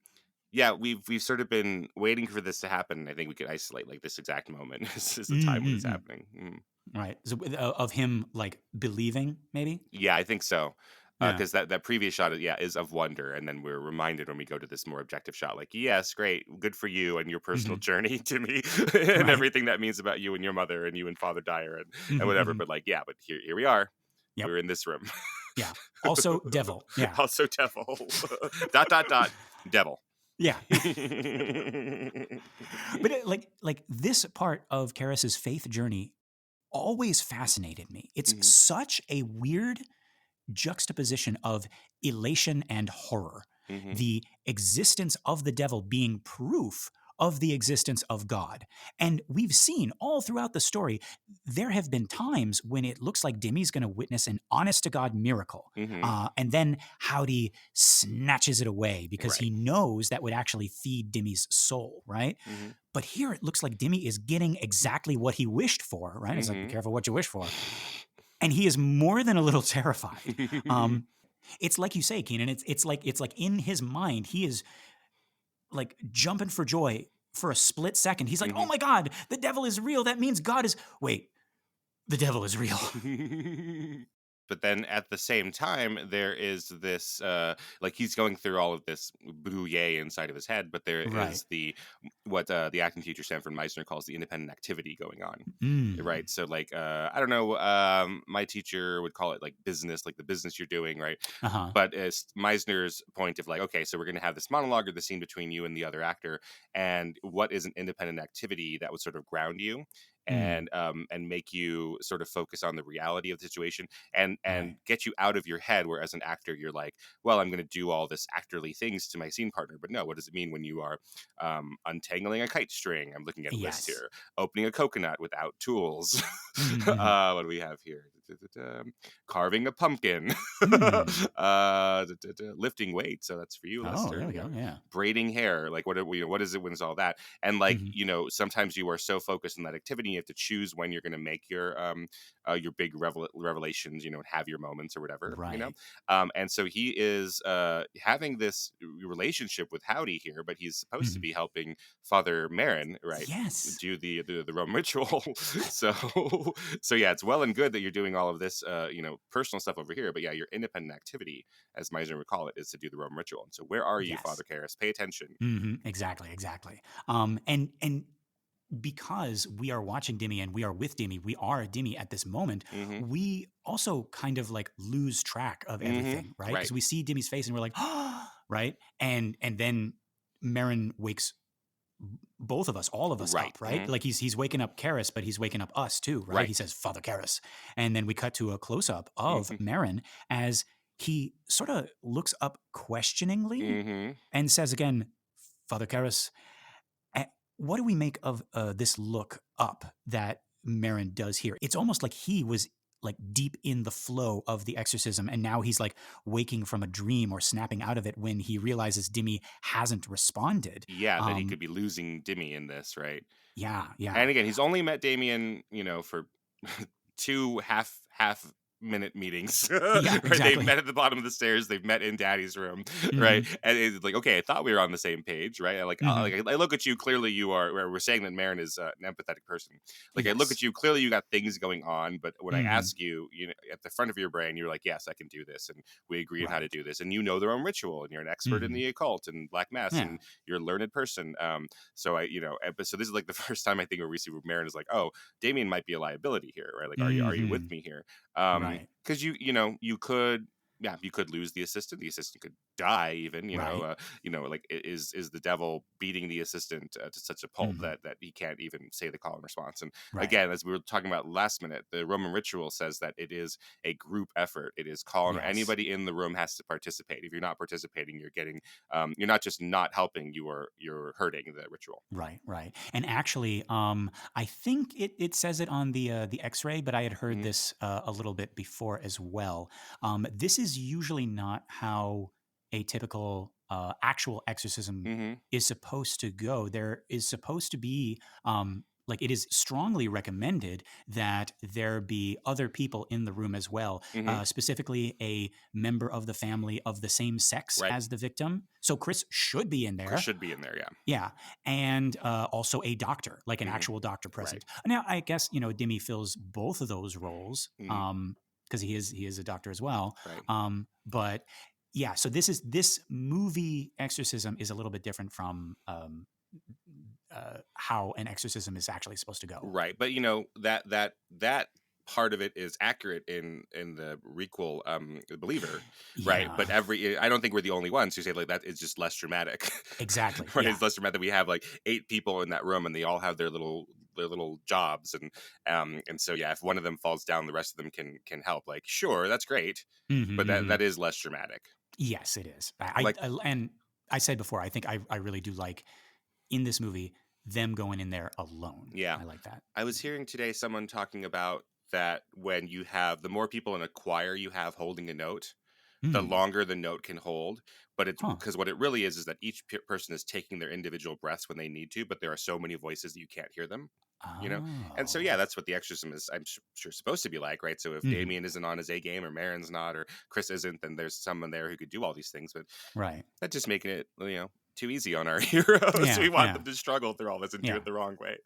yeah, we've sort of been waiting for this to happen. And I think we could isolate like this exact moment is the time when it's Mm-mm-mm. happening. Mm. Right. So, of him like believing, maybe? Yeah, I think so. Yeah. Because that previous shot, is of wonder, and then we're reminded when we go to this more objective shot, like, yes, great, good for you and your personal Hmm. journey to me, and Right. everything that means about you and your mother and you and Father Dyer and Hmm. whatever. Hmm. But like, but here we are. Yep. We're in this room. Yeah. Also, devil. Yeah. Also, devil. Dot dot dot. Devil. Yeah. But like this part of Karras's faith journey always fascinated me. It's Hmm. such a weird juxtaposition of elation and horror. Hmm. The existence of the devil being proof of the existence of God. And we've seen all throughout the story, there have been times when it looks like Dimmy's going to witness an honest to God miracle. Hmm. And then Howdy snatches it away because Right. he knows that would actually feed Dimmy's soul, right? Hmm. But here it looks like Dimmy is getting exactly what he wished for, right? It's like, be Hmm. careful what you wish for. And he is more than a little terrified. It's like you say, Keenan. It's like in his mind, he is like jumping for joy for a split second. He's like, "Oh my God, the devil is real. That means God is." Wait, the devil is real. But then at the same time, there is this, like he's going through all of this brouillé inside of his head, but there Right. is what the acting teacher Sanford Meisner calls the independent activity going on. Mm. Right. So like, I don't know, my teacher would call it like business, like the business you're doing. Right. Uh huh. But as Meisner's point of like, okay, so we're going to have this monologue or the scene between you and the other actor, and what is an independent activity that would sort of ground you Mm. and make you sort of focus on the reality of the situation and Right. get you out of your head, where as an actor you're like, well, I'm going to do all this actorly things to my scene partner, but no, what does it mean when you are untangling a kite string? I'm looking at a list Yes. here. Opening a coconut without tools. Mm-hmm. What do we have here? Carving a pumpkin. Mm. Lifting weights, so that's for you, Oh, Lester. there we go. Yeah. Braiding hair, like what is it when it's all that? And like, Mm-hmm. sometimes you are so focused on that activity, you have to choose when you're going to make your big revelations, and have your moments or whatever. Right. And so he is having this relationship with Howdy here, but he's supposed to Mm-hmm. be helping Father Marin, right, Yes. do the Roman ritual. so so yeah, it's well and good that you're doing all of this personal stuff over here, but yeah, your independent activity, as Meisner would call it, is to do the Roman ritual. And so where are you, Yes. Father Karras? Pay attention. Mm-hmm. Exactly. Exactly. And because we are watching Dimmy and we are with Dimmy, we are Dimmy at this moment, Hmm. we also kind of like lose track of Hmm. everything, right? Right. Because we see Dimmy's face and we're like, right? And then Marin wakes both of us, all of us Right. up, right? Hmm. Like he's waking up Karras, but he's waking up us too, right? Right. He says, Father Karras. And then we cut to a close-up of Hmm. Marin as he sort of looks up questioningly Hmm. and says again, Father Karras, what do we make of this look up that Marin does here? It's almost like he was like deep in the flow of the exorcism, and now he's like waking from a dream or snapping out of it when he realizes Dimmy hasn't responded. Yeah, that he could be losing Dimmy in this, right? Yeah, And yeah, again, he's only met Damien, for two half minute meetings. yeah, Right? They've exactly. met at the bottom of the stairs. They've met in Daddy's room, Hmm. right? And it's like, okay, I thought we were on the same page, right? Hmm. I look at you. Clearly, you are. We're saying that Marin is an empathetic person. Like, I look Yes. at you. Clearly, you got things going on. But when I Hmm. ask you, at the front of your brain, you're like, yes, I can do this, and we agree on how to Right. do this, and you know their own ritual, and you're an expert in Hmm. the occult and black mass, Yeah. and you're a learned person. So but so this is like the first time I think where we see where Marin is like, oh, Damien might be a liability here, right? Like, are you with Hmm. me here? Right. Because you could. Yeah, you could lose the assistant. The assistant could die, even. Right. Like is the devil beating the assistant to such a pulp Hmm. that he can't even say the call and response? And Right. again, as we were talking about last minute, the Roman ritual says that it is a group effort. It is call, and Yes. anybody in the room has to participate. If you're not participating, you're getting you're not just not helping, you're hurting the ritual. Right, right. And actually, I think it says it on the X-ray, but I had heard Hmm. this a little bit before as well. This is usually not how a typical actual exorcism Hmm. is supposed to go. There is supposed to be like it is strongly recommended that there be other people in the room as well, Hmm. specifically a member of the family of the same sex Right. as the victim. So Chris should be in Chris there. should be in there. Yeah. Yeah, and also a doctor, like an Hmm. actual doctor Right. present. Now, I guess Dimmy fills both of those roles. Hmm. because he is a doctor as well. Right. But yeah, so this movie exorcism is a little bit different from how an exorcism is actually supposed to go. Right, but that part of it is accurate in the requel, The Believer, right? Yeah, But I don't think we're the only ones who say like that. It's just less dramatic, exactly. right? Yeah. It's less dramatic. We have like 8 people in that room, and they all have their little jobs, and so yeah, if one of them falls down, the rest of them can help. Like, sure, that's great, Mm-hmm, but that mm-hmm. that is less dramatic. Yes, it is. Like, And I said before, I think I really do like in this movie them going in there alone. yeah, I like that. I was hearing today someone talking about that when you have the more people in a choir you have holding a note, the Mm. longer the note can hold. But it's Huh. because what it really is that each person is taking their individual breaths when they need to, but there are so many voices that you can't hear them. And so Oh. yeah, that's what the exorcism is, I'm sure, supposed to be like, right? So if Mm-hmm. Damien isn't on his A game, or Marin's not, or Chris isn't, then there's someone there who could do all these things. But Right. that's just making it too easy on our heroes. Yeah. We want Yeah. them to struggle through all this and do Yeah. it the wrong way.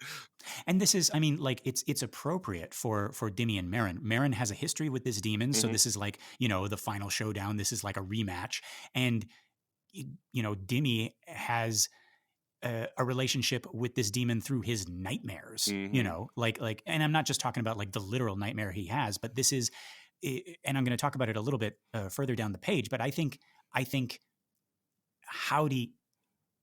And this is, I mean, like it's appropriate for Dimmy and Marin. Marin has a history with this demon, so Mhm. this is like the final showdown. This is like a rematch, and Dimmy has a relationship with this demon through his nightmares. Mhm. And I'm not just talking about like the literal nightmare he has, but this is, and I'm going to talk about it a little bit further down the page. But I think Howdy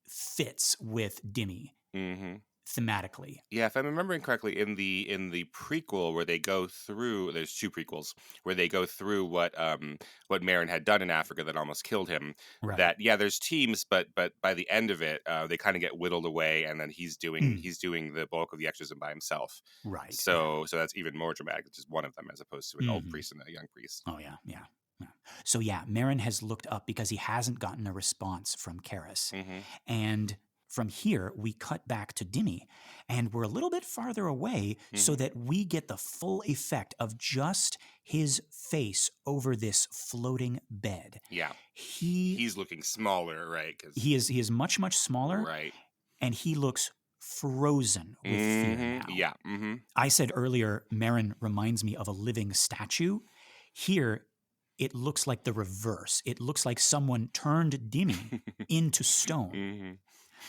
fits with Dimmy Mhm. thematically. Yeah, if I'm remembering correctly, in the prequel where they go through, there's 2 prequels where they go through what Marin had done in Africa that almost killed him. Right. That, yeah, there's teams, but by the end of it, they kind of get whittled away, and then he's doing Mm. the bulk of the exorcism by himself. Right. Yeah. So that's even more dramatic. It's just one of them as opposed to an old Mhm. priest and a young priest. Oh yeah, yeah, yeah. So yeah, Marin has looked up because he hasn't gotten a response from Karis. Hmm. And from here, we cut back to Dimmy, and we're a little bit farther away so Hmm. that we get the full effect of just his face over this floating bed. Yeah, He he's looking smaller, right? Because he is much smaller, right. and he looks frozen with fear Hmm. now. Yeah. Hmm. I said earlier, Marin reminds me of a living statue. Here, it looks like the reverse. It looks like someone turned Dimmy into stone.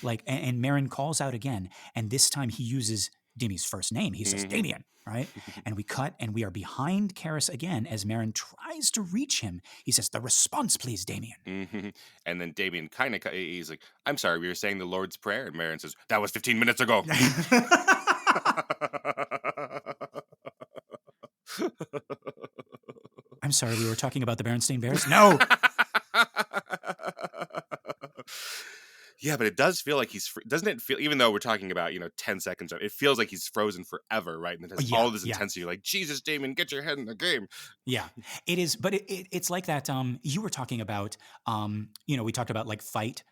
Hmm. And Marin calls out again, and this time he uses Dimmy's first name. He says, Hmm. Damien, right? And we cut, and we are behind Karis again as Marin tries to reach him. He says, the response, please, Damien. Hmm. And then Damien he's like, I'm sorry, we were saying the Lord's Prayer. And Marin says, that was 15 minutes ago. I'm sorry, we were talking about the Berenstain Bears? No! Yeah, but it does feel like doesn't it feel, even though we're talking about 10 seconds, it feels like he's frozen forever, right? And it has Yeah, all this yeah. intensity. You're like, Jesus, Damien, get your head in the game. Yeah, it is, but it's like that. You were talking about, we talked about like fight,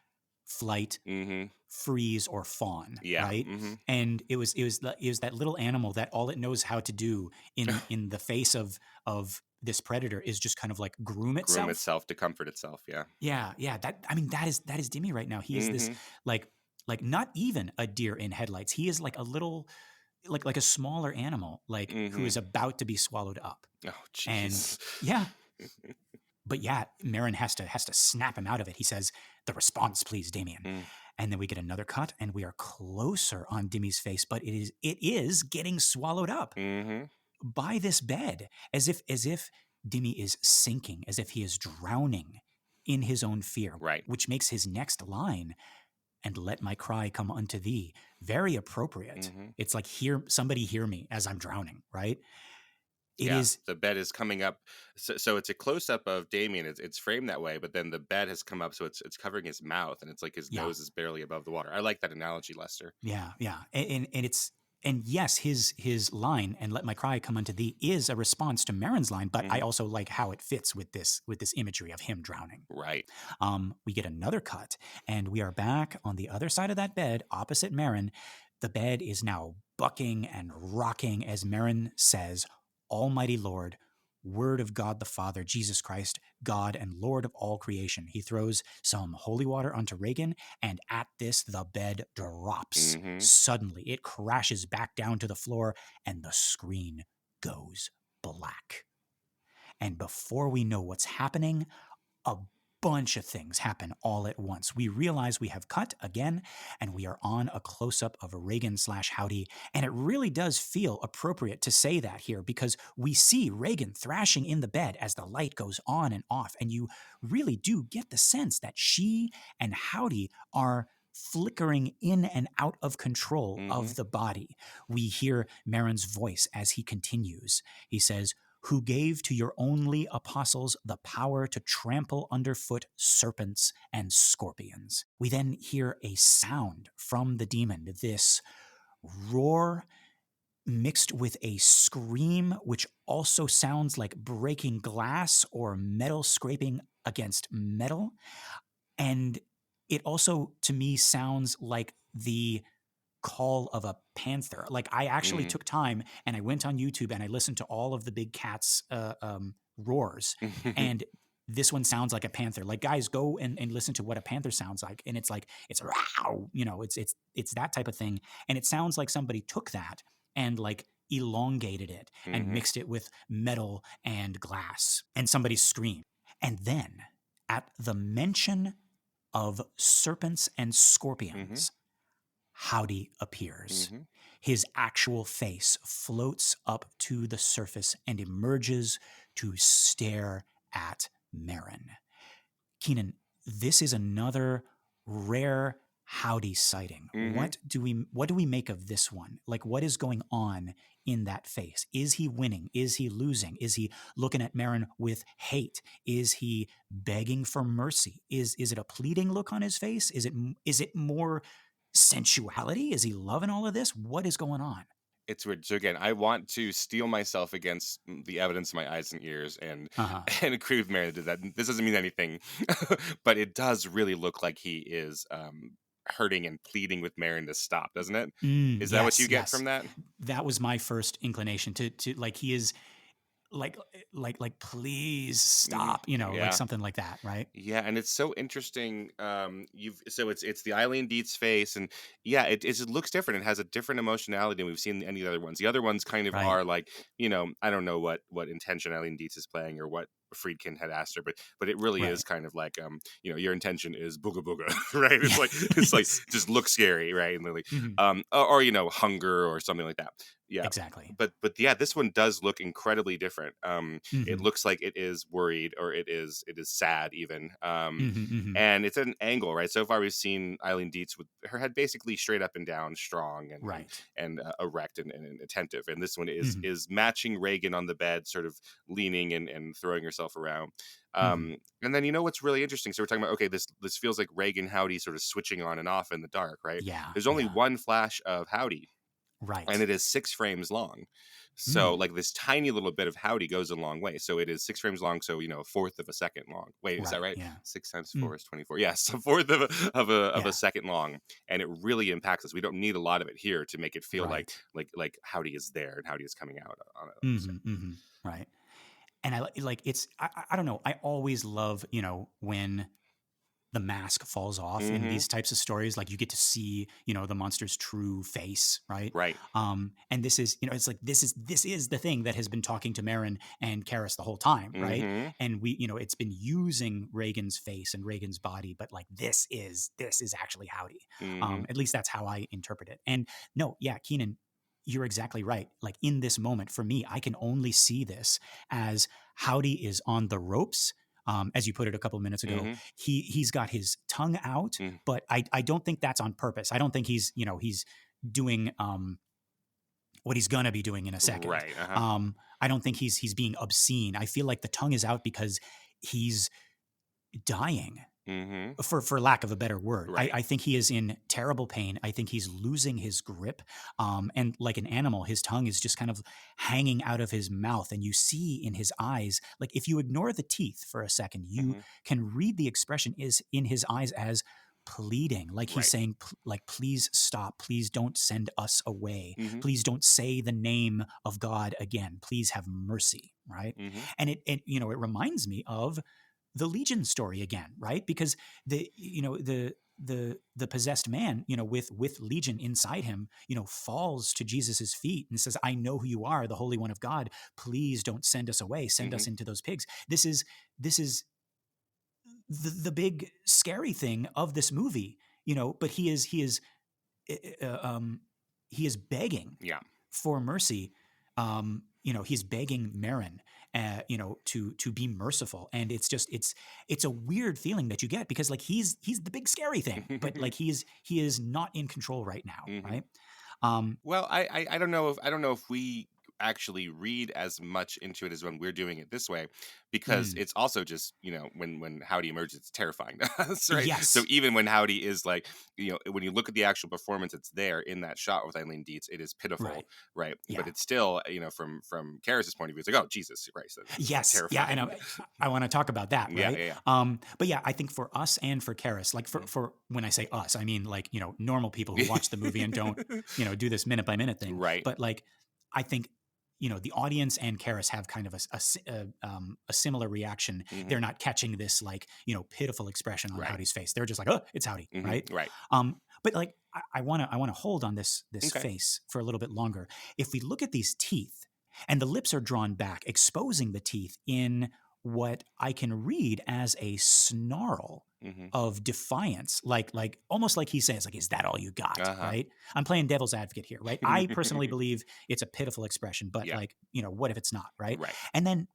flight, Hmm. freeze, or fawn, Yeah. right? Hmm. And it was that little animal that all it knows how to do in the face of this predator is just kind of like groom Groom itself. itself to comfort itself. Yeah. Yeah, yeah. That is Dimmy right now. He is this Hmm. like not even a deer in headlights. He is like a little like a smaller animal, like who Hmm. is about to be swallowed up. Oh, And jeez. yeah, but yeah, Marin has to snap him out of it. He says, the response, please, Damien. Mm. And then we get another cut, and we are closer on Dimmy's face, but it is getting swallowed up Hmm. by this bed, as if Dimmy is sinking, as if he is drowning in his own fear, Right. which makes his next line, and let my cry come unto thee, very appropriate. Hmm. It's like, somebody hear me as I'm drowning, right? It Yeah, is. the bed is coming up, so it's a close up of Damien. It's framed that way, but then the bed has come up, so it's covering his mouth, and it's like his Yeah. nose is barely above the water. I like that analogy, Lester. Yeah, yeah, and it's, and yes, his line, and let my cry come unto thee, is a response to Marin's line, but I also like how it fits with this imagery of him drowning. Right. We get another cut, and we are back on the other side of that bed, opposite Marin. The bed is now bucking and rocking as Marin says, Almighty Lord, Word of God the Father, Jesus Christ, God and Lord of all creation. He throws some holy water onto Reagan, and at this, the bed drops. Mhm. Suddenly, it crashes back down to the floor, and the screen goes black. And before we know what's happening, a bunch of things happen all at once. We realize we have cut again, and we are on a close-up of Reagan/Howdy, and it really does feel appropriate to say that here because we see Reagan thrashing in the bed as the light goes on and off, and you really do get the sense that she and Howdy are flickering in and out of control of the body. We hear Marin's voice as he continues. He says, "Who gave to your only apostles the power to trample underfoot serpents and scorpions." We then hear a sound from the demon, this roar mixed with a scream, which also sounds like breaking glass or metal scraping against metal. And it also, to me, sounds like the call of a panther. Like I actually took time and I went on YouTube and I listened to all of the big cats' roars, and this one sounds like a panther. Like guys, go and listen to what a panther sounds like, and it's like it's row, it's that type of thing, and it sounds like somebody took that and like elongated it and mixed it with metal and glass, and somebody screamed, and then at the mention of serpents and scorpions. Howdy appears. His actual face floats up to the surface and emerges to stare at Marin. Keenan, this is another rare Howdy sighting. What do we make of this one? Like, what is going on in that face? Is he winning? Is he losing? Is he looking at Marin with hate? Is he begging for mercy? Is it a pleading look on his face? Is it more sensuality? Is he loving all of this? What is going on? It's weird. So again, I want to steel myself against the evidence in my eyes and ears and and agree with Mary that this doesn't mean anything, but it does really look like he is hurting and pleading with Marin to stop, doesn't it? Is that what you get from that? That was my first inclination to like he is like please stop, like something like that, right? Yeah, and it's so interesting. It's the Eileen Dietz face, and yeah, it looks different. It has a different emotionality than we've seen in any of the other ones. The other ones kind of are like, I don't know what intention Eileen Dietz is playing or what Friedkin had asked her, but it really is kind of like your intention is booga booga, right? It's like just look scary, right? And like or hunger or something like that. Yeah, exactly. But yeah, this one does look incredibly different. It looks like it is worried, or it is sad even. And it's at an angle, right? So far we've seen Eileen Dietz with her head basically straight up and down, strong and erect and attentive. And this one is matching Reagan on the bed, sort of leaning and throwing herself around. And then what's really interesting. So we're talking about, okay, this feels like Reagan Howdy sort of switching on and off in the dark, right? Yeah. There's only one flash of Howdy. Right. And it is 6 frames long. So like this tiny little bit of Howdy goes a long way. So it is 6 frames long. So, a fourth of a second long. Wait, is that right? Yeah. 6 times 4 is 24. Yes. A fourth of a second long. And it really impacts us. We don't need a lot of it here to make it feel like Howdy is there and Howdy is coming out on it. Right. And I don't know. I always love, when the mask falls off in these types of stories. Like you get to see, the monster's true face, right? Right. And this is, it's like this is the thing that has been talking to Marin and Karras the whole time, right? And we, it's been using Reagan's face and Reagan's body, but like this is actually Howdy. At least that's how I interpret it. And no, yeah, Keenan, you're exactly right. Like in this moment, for me, I can only see this as Howdy is on the ropes. As you put it a couple of minutes ago, he's got his tongue out, but I don't think that's on purpose. I don't think he's doing what he's gonna be doing in a second. Right. I don't think he's being obscene. I feel like the tongue is out because he's dying. For lack of a better word. Right. I think he is in terrible pain. I think he's losing his grip. And like an animal, his tongue is just kind of hanging out of his mouth. And you see in his eyes, like if you ignore the teeth for a second, you can read the expression is in his eyes as pleading, like he's saying, like, please stop. Please don't send us away. Please don't say the name of God again. Please have mercy. Right. And it reminds me of the Legion story again, right? Because the the possessed man, with legion inside him, falls to Jesus's feet and says, "I know who you are, the Holy One of God. Please don't send us away. Send us into those pigs." This is the big scary thing of this movie, but he is begging Yeah. for mercy. He's begging Marin, to be merciful, and it's a weird feeling that you get, because like he's the big scary thing, but like he is not in control right now, right? Well, I don't know if we actually read as much into it as when we're doing it this way, because it's also just, when Howdy emerges, it's terrifying to us, right? Yes. So even when Howdy is like, when you look at the actual performance, it's there in that shot with Eileen Dietz, it is pitiful, right? Yeah. But it's still, from Karras's point of view, it's like, oh, Jesus Christ, that's yes, terrifying. yeah, I want to talk about that, right? Yeah. But yeah, I think for us and for Karras, like for when I say us, I mean like normal people who watch the movie and don't do this minute by minute thing, right? But like I think the audience and Karras have kind of a similar reaction. They're not catching this like pitiful expression on Howdy's face. They're just like, oh, it's Howdy, right? Right. But like I want to hold on this face for a little bit longer. If we look at these teeth, and the lips are drawn back, exposing the teeth in what I can read as a snarl of defiance, like almost like he says, like, "Is that all you got?" Right? I'm playing devil's advocate here, right? I personally believe it's a pitiful expression, but like, what if it's not, right? Right. And then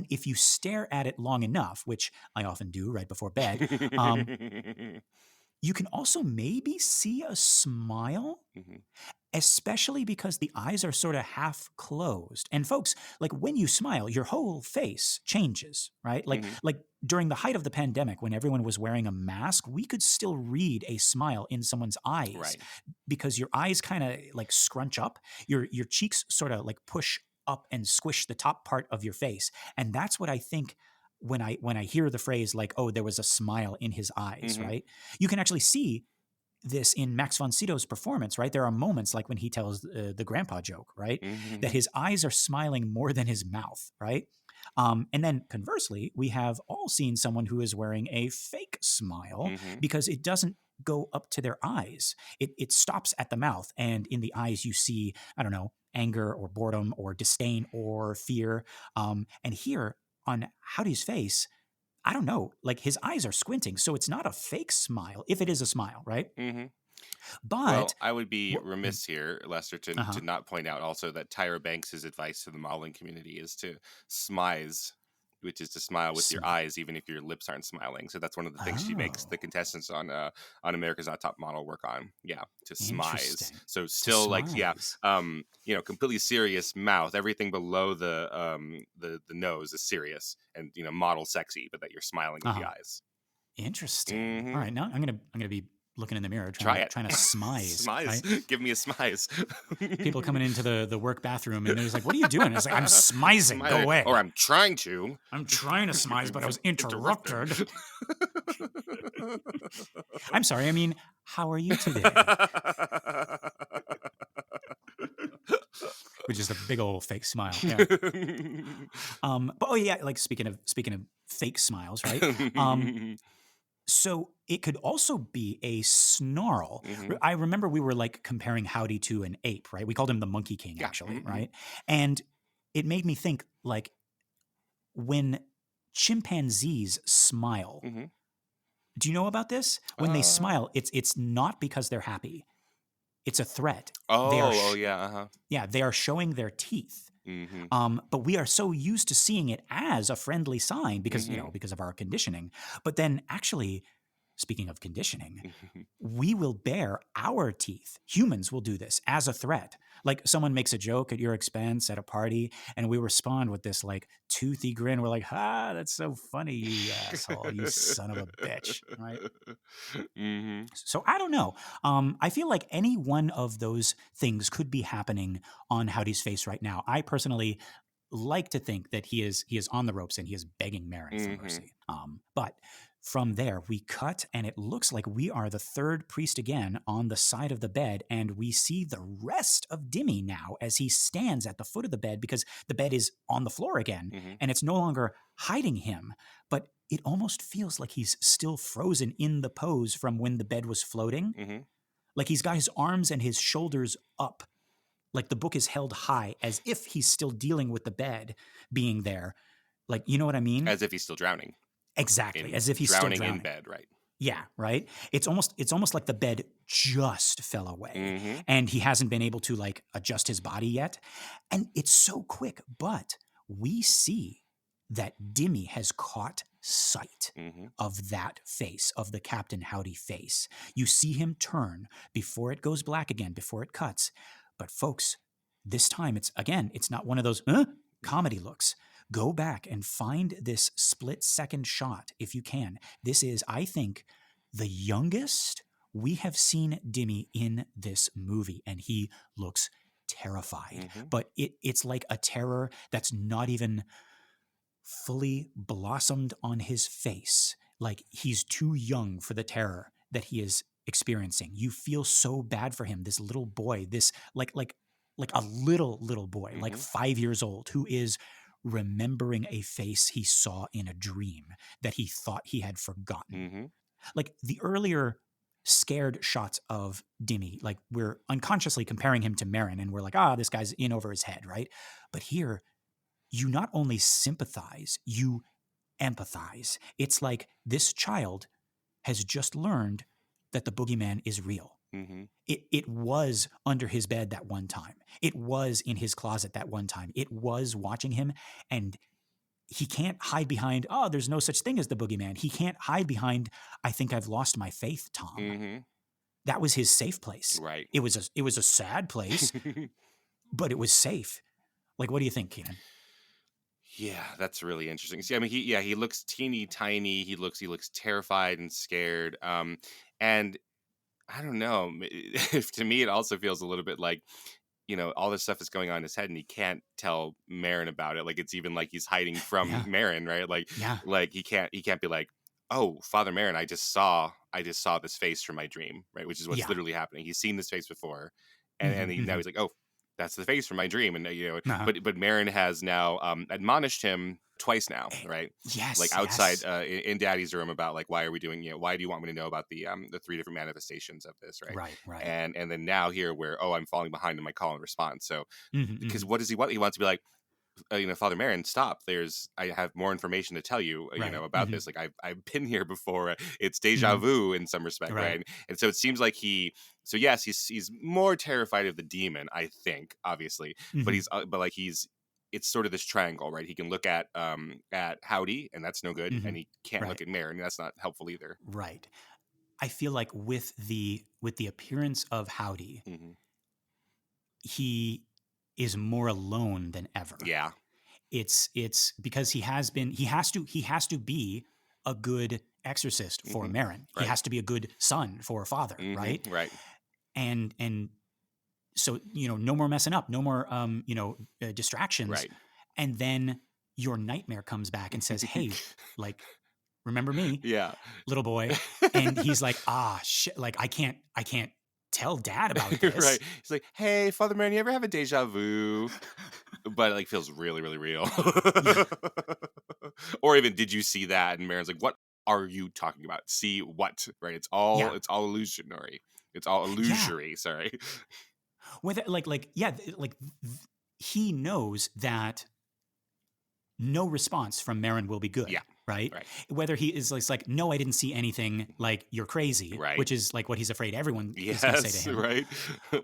if you stare at it long enough, which I often do right before bed, you can also maybe see a smile. Especially because the eyes are sort of half closed. And folks, like when you smile, your whole face changes, right? Like during the height of the pandemic, when everyone was wearing a mask, we could still read a smile in someone's eyes, right? Because your eyes kind of like scrunch up, your cheeks sort of like push up and squish the top part of your face. And that's what I think when I hear the phrase like, "Oh, there was a smile in his eyes," right? You can actually see this in Max von Sydow's performance, right? There are moments like when he tells the grandpa joke, right? That his eyes are smiling more than his mouth, right? And then conversely, we have all seen someone who is wearing a fake smile because it doesn't go up to their eyes. It stops at the mouth, and in the eyes you see, I don't know, anger or boredom or disdain or fear. And here on Howdy's face, I don't know, like his eyes are squinting, so it's not a fake smile, if it is a smile, right? But well, I would be remiss here, Lester, to not point out also that Tyra Banks' advice to the modeling community is to smize, which is to smile with your eyes, even if your lips aren't smiling. So that's one of the things she makes the contestants on America's Not Top Model work on. Yeah, to smize. So still like completely serious mouth. Everything below the nose is serious and model sexy, but that you're smiling with the eyes. Interesting. All right, now I'm gonna be looking in the mirror, trying to smize. Smize. Right? Give me a smize. People coming into the work bathroom and they're just like, "What are you doing?" It's like, "I'm smizing. Go away." Or I'm trying to smize, but I was interrupted. I'm sorry. I mean, how are you today? Which is a big old fake smile. Yeah. But like speaking of fake smiles, right? So it could also be a snarl. I remember we were like comparing Howdy to an ape, right? We called him the Monkey King, actually, right? And it made me think, like, when chimpanzees smile, do you know about this? When they smile, it's not because they're happy. It's a threat. Yeah, they are showing their teeth. But we are so used to seeing it as a friendly sign because, because of our conditioning. But then actually, speaking of conditioning, we will bare our teeth. Humans will do this as a threat. Like someone makes a joke at your expense at a party and we respond with this like toothy grin. We're like, "Ha, that's so funny, you asshole, you son of a bitch," right? So I don't know. I feel like any one of those things could be happening on Howdy's face right now. I personally like to think that he is on the ropes and he is begging Marin for mercy. But from there, we cut, and it looks like we are the third priest again on the side of the bed, and we see the rest of Dimmy now as he stands at the foot of the bed because the bed is on the floor again, and it's no longer hiding him, but it almost feels like he's still frozen in the pose from when the bed was floating. Like he's got his arms and his shoulders up, like the book is held high as if he's still dealing with the bed being there. Like, you know what I mean? As if he's still drowning. Exactly, as if he's still drowning in bed, right? Yeah, right. It's almost like the bed just fell away, and he hasn't been able to like adjust his body yet. And it's so quick, but we see that Dimmy has caught sight of that face, of the Captain Howdy face. You see him turn before it goes black again, before it cuts. But folks, this time it's not one of those comedy looks. Go back and find this split-second shot if you can. This is, I think, the youngest we have seen Dimmy in this movie, and he looks terrified. But it's like a terror that's not even fully blossomed on his face. Like he's too young for the terror that he is experiencing. You feel so bad for him, this little boy, this like a little boy, like 5 years old, who is remembering a face he saw in a dream that he thought he had forgotten. Like the earlier scared shots of Dimmy, like we're unconsciously comparing him to Marin, and we're like, this guy's in over his head, right? But here, you not only sympathize, you empathize. It's like this child has just learned that the boogeyman is real. It was under his bed that one time. It was in his closet that one time. It was watching him, and he can't hide behind, there's no such thing as the boogeyman. He can't hide behind, I think I've lost my faith, Tom. That was his safe place. Right. It was a sad place, but it was safe. Like, what do you think, Keenan? Yeah, that's really interesting. See, I mean, he looks teeny tiny. He looks terrified and scared. And I don't know. To me, it also feels a little bit like, all this stuff is going on in his head, and he can't tell Marin about it. Like it's even like he's hiding from Marin, right? Like he can't be like, oh, Father Marin, I just saw this face from my dream, right? Which is what's literally happening. He's seen this face before, and now he's like, oh, that's the face from my dream, and but Marin has now admonished him twice now, right? Yes, like outside in Daddy's room about like, why are we doing, why do you want me to know about the 3 different manifestations of this, right? Right. And then now here where I'm falling behind in my call and response. So because what does he want? He wants to be like, Father Marin, stop. I have more information to tell you, about this. Like I've been here before. It's deja vu in some respect, right? And so it seems like he's more terrified of the demon, I think, obviously, but it's sort of this triangle, right? He can look at Howdy, and that's no good, and he can't look at Marin, and that's not helpful either. Right. I feel like with the appearance of Howdy, he is more alone than ever. Yeah. It's because he has to be a good exorcist for Marin. Right. He has to be a good son for a father, right? Right. And so, no more messing up, no more distractions. Right. And then your nightmare comes back and says, "Hey, like, remember me?" Yeah. Little boy. And he's like, shit, like I can't tell Dad about this. Right. He's like, "Hey, Father Marin, you ever have a deja vu?" But it like feels really, really real. Or even, did you see that? And Marin's like, "What are you talking about? See what?" Right? It's all illusionary. It's all illusory. Sorry. Whether he knows that no response from Marin will be good. Yeah. Right? Whether he is like, no, I didn't see anything, like, you're crazy, right. Which is like what he's afraid everyone is going to say to him. Right.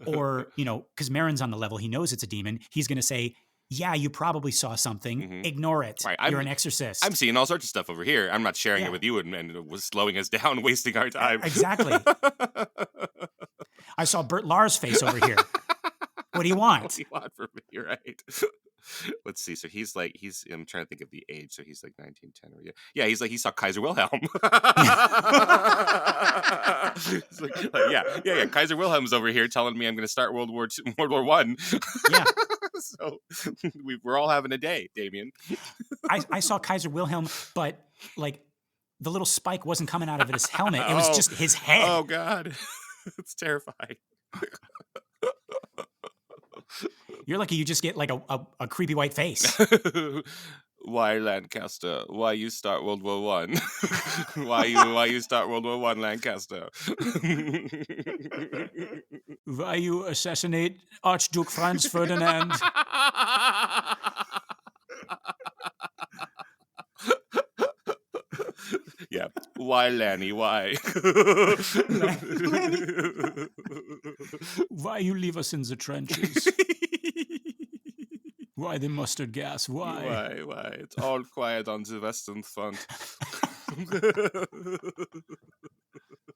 Or, because Marin's on the level, he knows it's a demon. He's going to say, yeah, you probably saw something. Ignore it. Right. You're an exorcist. I'm seeing all sorts of stuff over here. I'm not sharing it with you, and it was slowing us down, wasting our time. Exactly. I saw Bert Lahr's face over here. What do you want? What do you want from me, right? Let's see. So I'm trying to think of the age. So he's like 19, 10. Or he saw Kaiser Wilhelm. It's like, Kaiser Wilhelm's over here telling me I'm going to start World War I. Yeah. So we're all having a day, Damien. I saw Kaiser Wilhelm, but like the little spike wasn't coming out of his helmet. It was just his head. Oh God, it's terrifying. You're lucky you just get like a creepy white face. Why Lancaster? Why you start World War One? why you start World War One, Lancaster? Why you assassinate Archduke Franz Ferdinand? Yeah. Why, Lanny? Why? Lanny? Why you leave us in the trenches? Why the mustard gas? Why? Why? It's all quiet on the Western Front.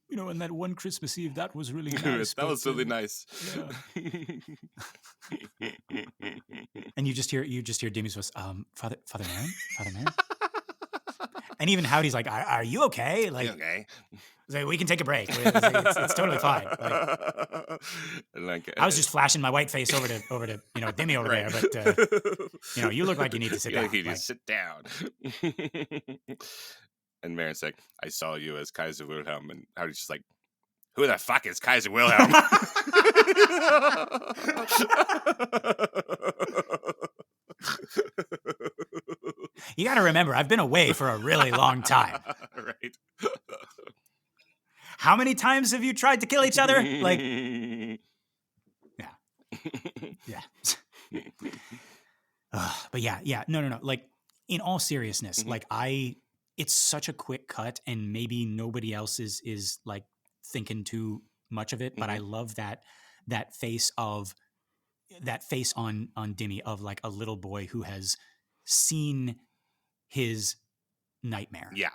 You know, and that one Christmas Eve, that was really nice. That was really nice. Yeah. And you just hear Dimmy's voice, Father Marin? And even Howdy's like, are you okay? Like, okay. Like, we can take a break. It's totally fine. Like, I was just flashing my white face over to Dimmy over there, but you look like you need to sit down. You need to sit down. And Marin's like, I saw you as Kaiser Wilhelm, and Howdy's just like, who the fuck is Kaiser Wilhelm? You got to remember, I've been away for a really long time. Right. How many times have you tried to kill each other? Like, yeah. But yeah. No. Like, in all seriousness, like it's such a quick cut, and maybe nobody else is like thinking too much of it. But I love that face on Dimmy of like a little boy who has seen his nightmare. Yeah.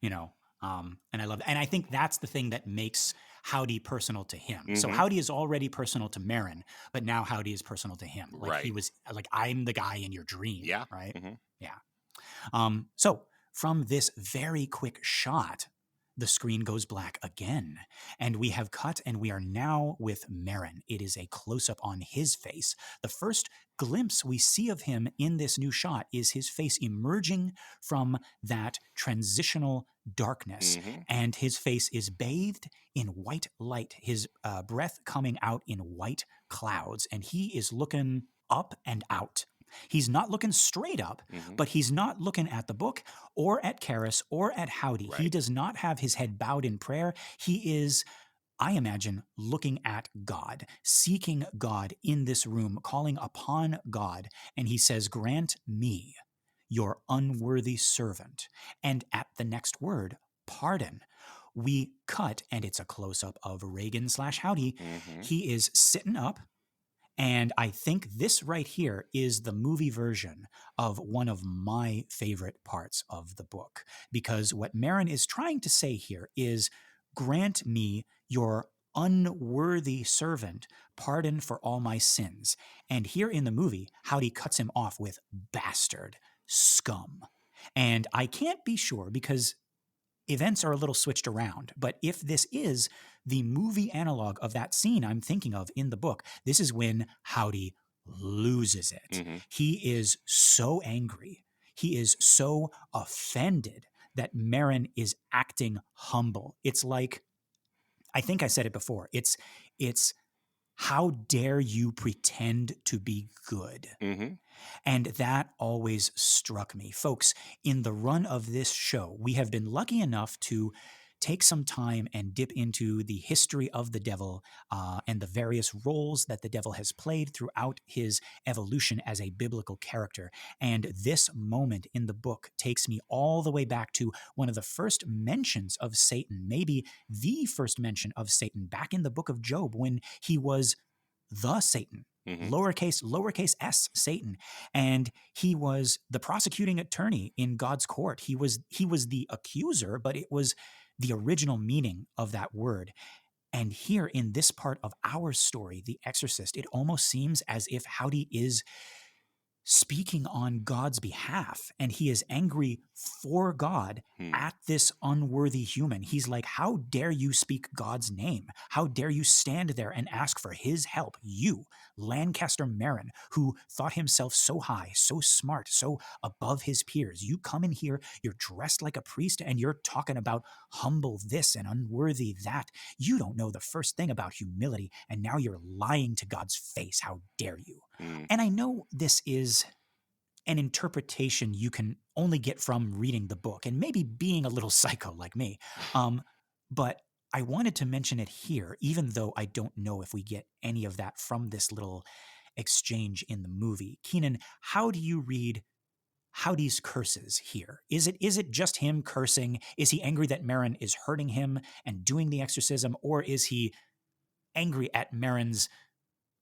And I love that. And I think that's the thing that makes Howdy personal to him. So Howdy is already personal to Marin, but now Howdy is personal to him. Like he was like, I'm the guy in your dream. Yeah. Right. Yeah. So from this very quick shot, the screen goes black again, and we have cut, and we are now with Marin. It is a close-up on his face. The first glimpse we see of him in this new shot is his face emerging from that transitional darkness, and his face is bathed in white light, his breath coming out in white clouds, and he is looking up and out. He's not looking straight up, but he's not looking at the book or at Karis or at Howdy. Right. He does not have his head bowed in prayer. He is, I imagine, looking at God, seeking God in this room, calling upon God. And he says, grant me, your unworthy servant. And at the next word, pardon. We cut, and it's a close-up of Reagan/Howdy. He is sitting up. And I think this right here is the movie version of one of my favorite parts of the book. Because what Marin is trying to say here is, grant me, your unworthy servant, pardon for all my sins. And here in the movie, Howdy cuts him off with bastard, scum. And I can't be sure because events are a little switched around. But if this is the movie analog of that scene I'm thinking of in the book, this is when Howdy loses it. He is so angry. He is so offended that Marin is acting humble. It's like, I think I said it before, it's how dare you pretend to be good? And that always struck me. Folks, in the run of this show, we have been lucky enough to take some time and dip into the history of the devil and the various roles that the devil has played throughout his evolution as a biblical character. And this moment in the book takes me all the way back to one of the first mentions of Satan, maybe the first mention of Satan, back in the book of Job when he was the Satan. Lowercase s, Satan. And he was the prosecuting attorney in God's court. He was the accuser, but it was the original meaning of that word. And here in this part of our story, The Exorcist, it almost seems as if Howdy is speaking on God's behalf, and he is angry for God Hmm. at this unworthy human. He's like, how dare you speak God's name? How dare you stand there and ask for his help? You, Lancaster Marin, who thought himself so high, so smart, so above his peers. You come in here, you're dressed like a priest, and you're talking about humble this and unworthy that. You don't know the first thing about humility, and now you're lying to God's face. How dare you? Hmm. And I know this is an interpretation you can only get from reading the book and maybe being a little psycho like me. But I wanted to mention it here, even though I don't know if we get any of that from this little exchange in the movie. Keenan, how do you read Howdy's curses here? Is it just him cursing? Is he angry that Marin is hurting him and doing the exorcism, or is he angry at Marin's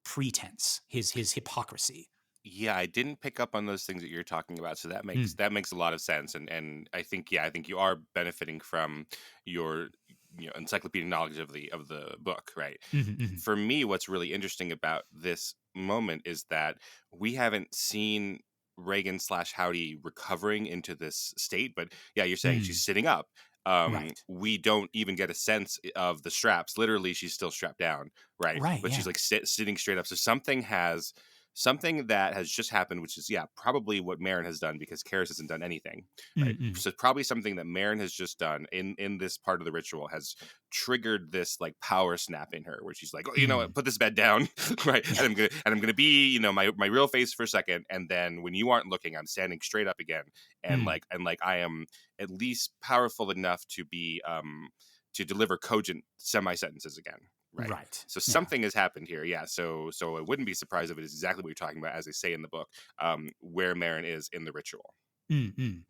pretense, his hypocrisy? Yeah, I didn't pick up on those things that you're talking about, so Mm, that makes a lot of sense, and I think I think you are benefiting from your encyclopedic knowledge of the book, right? mhm, mhm. For me, what's really interesting about this moment is that we haven't seen Reagan slash Howdy recovering into this state, but yeah, you're saying she's Mm, sitting up. right. We don't even get a sense of the straps. Literally, she's still strapped down, right? Right, But she's yeah. like sitting straight up. So something that has just happened, which is probably what Marin has done because Karis hasn't done anything, right? Mm, mm, So probably something that Marin has just done in this part of the ritual has triggered this like power snap in her, where she's like, oh, you know what, mm. put this bed down, right? Yeah. And I'm gonna be my real face for a second, and then when you aren't looking, I'm standing straight up again, Mm, and like I am at least powerful enough to deliver cogent semi sentences again. Right. right. So Yeah. something has happened here. Yeah. So I wouldn't be surprised if it is exactly what you're talking about, as they say in the book, where Marin is in the ritual. Mm, mm.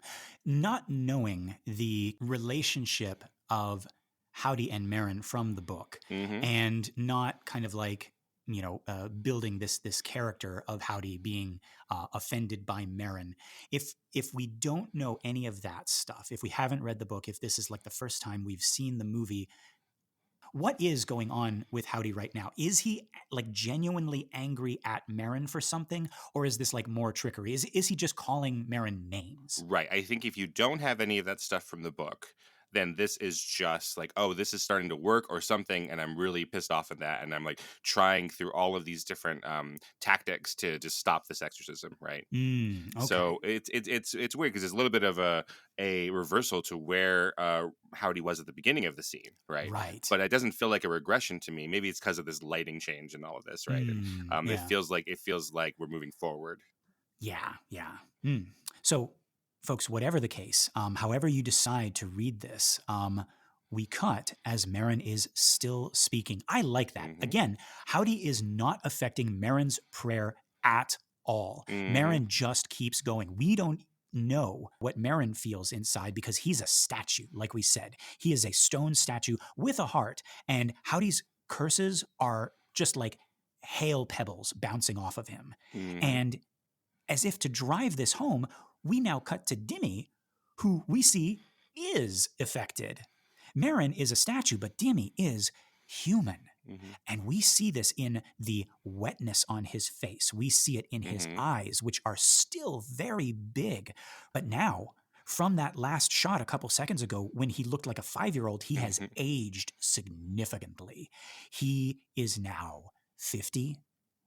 Not knowing the relationship of Howdy and Marin from the book, Mm-hmm. and not kind of like building this character of Howdy being offended by Marin. If we don't know any of that stuff, if we haven't read the book, if this is like the first time we've seen the movie, what is going on with Howdy right now? Is he like genuinely angry at Marin for something, or is this like more trickery? Is he just calling Marin names? Right. I think if you don't have any of that stuff from the book, then this is just like, oh, this is starting to work or something, and I'm really pissed off at that, and I'm like trying through all of these different tactics to just stop this exorcism, right? Okay. So it's weird because it's a little bit of a reversal to where Howdy was at the beginning of the scene, right? Right. But it doesn't feel like a regression to me. Maybe it's because of this lighting change and all of this, right? And Yeah. it feels like we're moving forward. Yeah. Yeah. So, folks, whatever the case, however you decide to read this, we cut as Marin is still speaking. I like that. Mm-hmm. Again, Howdy is not affecting Marin's prayer at all. Mm-hmm. Marin just keeps going. We don't know what Marin feels inside because he's a statue, like we said. He is a stone statue with a heart, and Howdy's curses are just like hail pebbles bouncing off of him. Mm-hmm. And as if to drive this home, we now cut to Dimmy, who we see is affected. Marin is a statue, but Dimmy is human. Mm-hmm. And we see this in the wetness on his face. We see it in his Mm-hmm. eyes, which are still very big. But now, from that last shot a couple seconds ago, when he looked like a 5-year-old, he has Mm-hmm. aged significantly. He is now 50,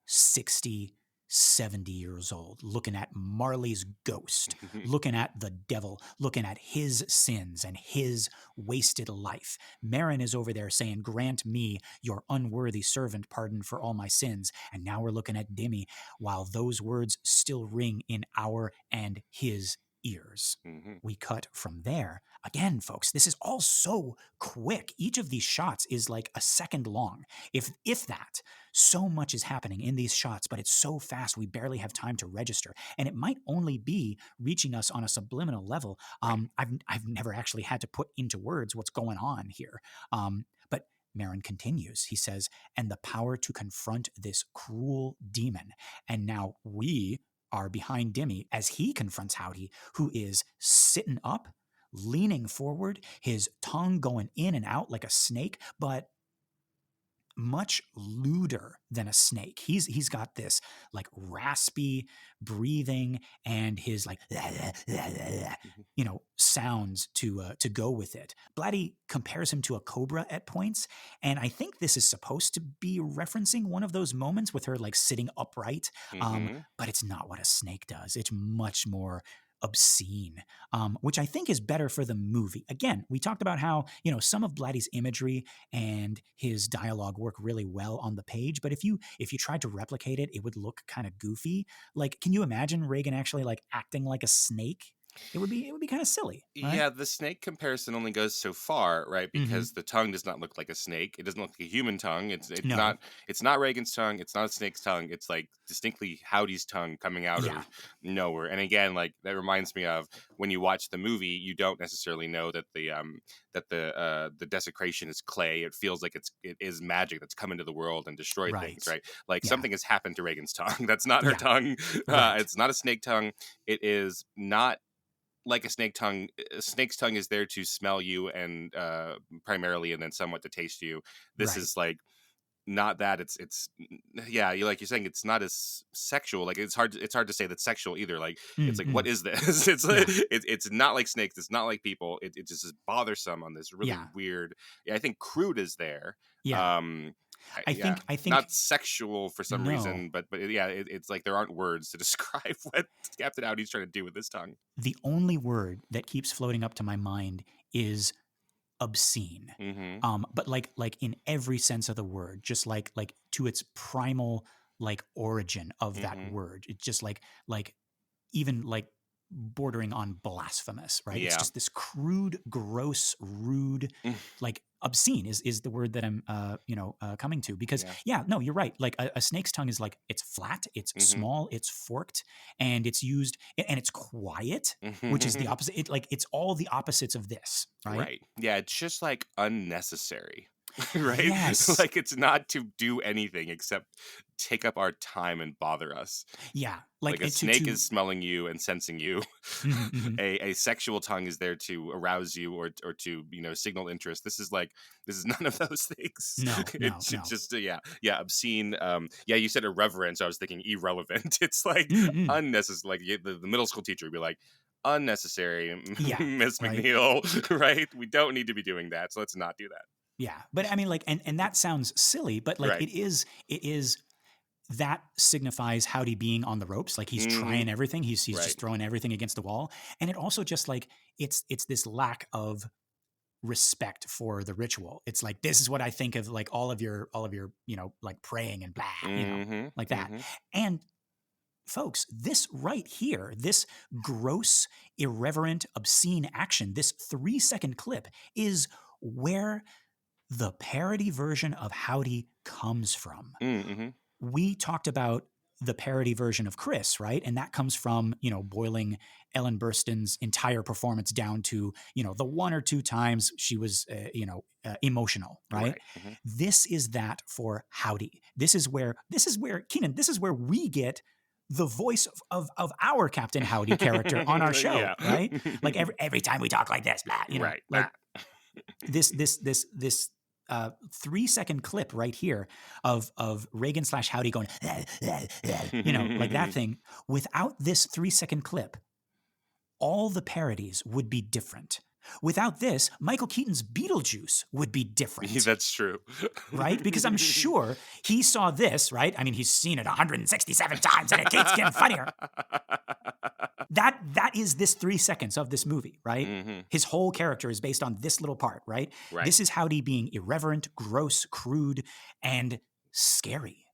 60, 70 years old, looking at Marley's ghost, looking at the devil, looking at his sins and his wasted life. Marin is over there saying, grant me, your unworthy servant, pardon for all my sins. And now we're looking at Dimmy while those words still ring in our and his ears. Mm-hmm. We cut from there. Again, folks, this is all so quick. Each of these shots is like a second long, if that. So much is happening in these shots, but it's so fast we barely have time to register. And it might only be reaching us on a subliminal level. Right. I've never actually had to put into words what's going on here. But Marin continues. He says, and the power to confront this cruel demon. And now we are behind Dimmy as he confronts Howdy, who is sitting up, leaning forward, his tongue going in and out like a snake, but much lewder than a snake. He's got this like raspy breathing and his like sounds to go with it. Blatty compares him to a cobra at points, and I think this is supposed to be referencing one of those moments with her like sitting upright. Mm-hmm. But it's not what a snake does. It's much more obscene, which I think is better for the movie. Again, we talked about how, some of Blatty's imagery and his dialogue work really well on the page, but if you tried to replicate it, it would look kind of goofy. Like, can you imagine Reagan actually like acting like a snake? It would be kind of silly, right? Yeah, the snake comparison only goes so far, right? Because the tongue does not look like a snake. It doesn't look like a human tongue. It's No. not Reagan's tongue. It's not a snake's tongue. It's like distinctly Howdy's tongue coming out Yeah. of nowhere. And again, like that reminds me of when you watch the movie, you don't necessarily know that the desecration is clay. It feels like it is magic that's come into the world and destroyed things, right? Like something has happened to Reagan's tongue. That's not her tongue. Right. It's not a snake tongue. It is not like a snake tongue. A snake's tongue is there to smell you and primarily, and then somewhat to taste you. This is like not that. It's yeah, you like you're saying it's not as sexual. Like it's hard to say that's sexual either. Like it's like, what is this? It's like, it's not like snakes. It's not like people. It just is bothersome on this really weird. Yeah, I think crude is there. Yeah. I think not sexual for some reason, but yeah, it's like there aren't words to describe what Captain Howdy's trying to do with his tongue. The only word that keeps floating up to my mind is obscene. But like in every sense of the word, just like to its primal like origin of that word. It's just like even like bordering on blasphemous, right? It's just this crude, gross, rude, like obscene is the word that I'm coming to, because no, you're right. Like a snake's tongue is like, it's flat, it's small, it's forked, and it's used, and it's quiet, which is the opposite. It's all the opposites of this, right? Yeah, it's just like unnecessary. Right? Yes. Like it's not to do anything except take up our time and bother us. Yeah. Like a snake is smelling you and sensing you. A sexual tongue is there to arouse you or to, signal interest. This is none of those things. No. It's just obscene. You said irreverent, so I was thinking irrelevant. It's like unnecessary. Like the middle school teacher would be like, unnecessary, Miss McNeil, right? We don't need to be doing that, so let's not do that. Yeah, but I mean, like, and that sounds silly, but like it is that signifies Howdy being on the ropes. Like he's trying everything. He's just throwing everything against the wall, and it also just like it's this lack of respect for the ritual. It's like, this is what I think of like all of your like praying and blah, like that. And folks, this right here, this gross, irreverent, obscene action, this 3-second clip is where the parody version of Howdy comes from. We talked about the parody version of Chris, right? And that comes from, boiling Ellen Burstyn's entire performance down to, the 1 or 2 times she was, emotional, right? This is that for Howdy. This is where, Keenan, this is where we get the voice of our Captain Howdy character on our show, right? Like every time we talk like this, blah, right? Like this 3-second clip right here of Reagan / Howdy going, like that thing. Without this 3-second clip, all the parodies would be different. Without this, Michael Keaton's Beetlejuice would be different. That's true. Right? Because I'm sure he saw this, right? I mean, he's seen it 167 times and it keeps getting funnier. That is this 3 seconds of this movie, right? His whole character is based on this little part, right? This is Howdy being irreverent, gross, crude, and scary.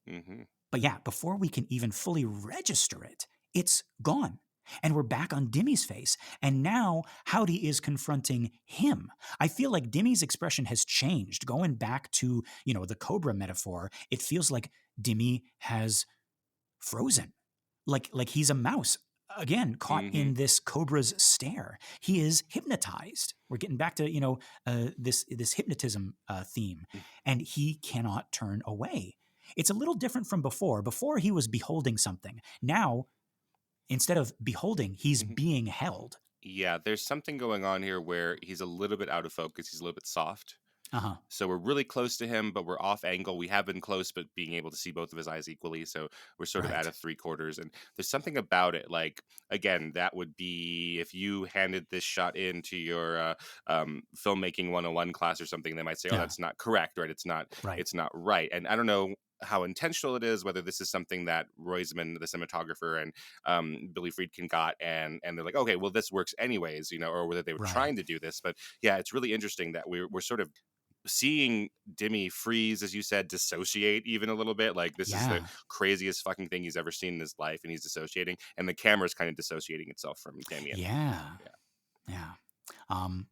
But yeah, before we can even fully register it, it's gone. And we're back on Dimmy's face. And now Howdy is confronting him. I feel like Dimmy's expression has changed. Going back to, the Cobra metaphor, it feels like Dimmy has frozen. Like he's a mouse, again, caught in this Cobra's stare. He is hypnotized. We're getting back to, this hypnotism theme. And he cannot turn away. It's a little different from before. Before he was beholding something. Now, instead of beholding, he's being held. Yeah, there's something going on here where he's a little bit out of focus. He's a little bit soft. Uh-huh. So we're really close to him, but we're off angle. We have been close, but being able to see both of his eyes equally. So we're sort of at Right. a 3/4. And there's something about it. Like, again, that would be if you handed this shot in to your filmmaking 101 class or something, they might say, oh, Yeah. that's not correct, right? Right. It's not right. And I don't know how intentional it is, whether this is something that Roisman, the cinematographer, and Billy Friedkin got, and they're like, okay, well, this works anyways, or whether they were Right. trying to do this. But yeah, it's really interesting that we're sort of seeing Dimmy freeze, as you said, dissociate even a little bit. Like, this is the Yeah. craziest fucking thing he's ever seen in his life, and he's dissociating, and the camera's kind of dissociating itself from Damien. Yeah. Yeah.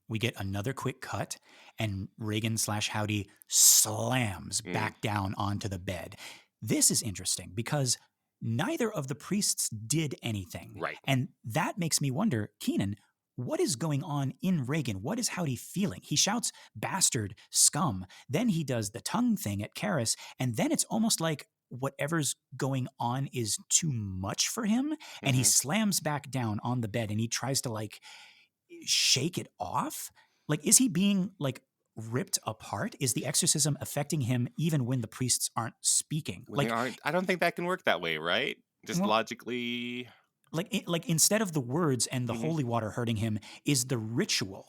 We get another quick cut, and Reagan/Howdy slams back down onto the bed. This is interesting because neither of the priests did anything. Right. And that makes me wonder, Keenan, what is going on in Reagan? What is Howdy feeling? He shouts, bastard, scum. Then he does the tongue thing at Karis, and then it's almost like whatever's going on is too much for him, and he slams back down on the bed, and he tries to, like, shake it off. Like, is he being, like, ripped apart? Is the exorcism affecting him even when the priests aren't speaking? When they aren't, I don't think that can work that way, right? Just Well, logically. like instead of the words and the holy water hurting him, is the ritual.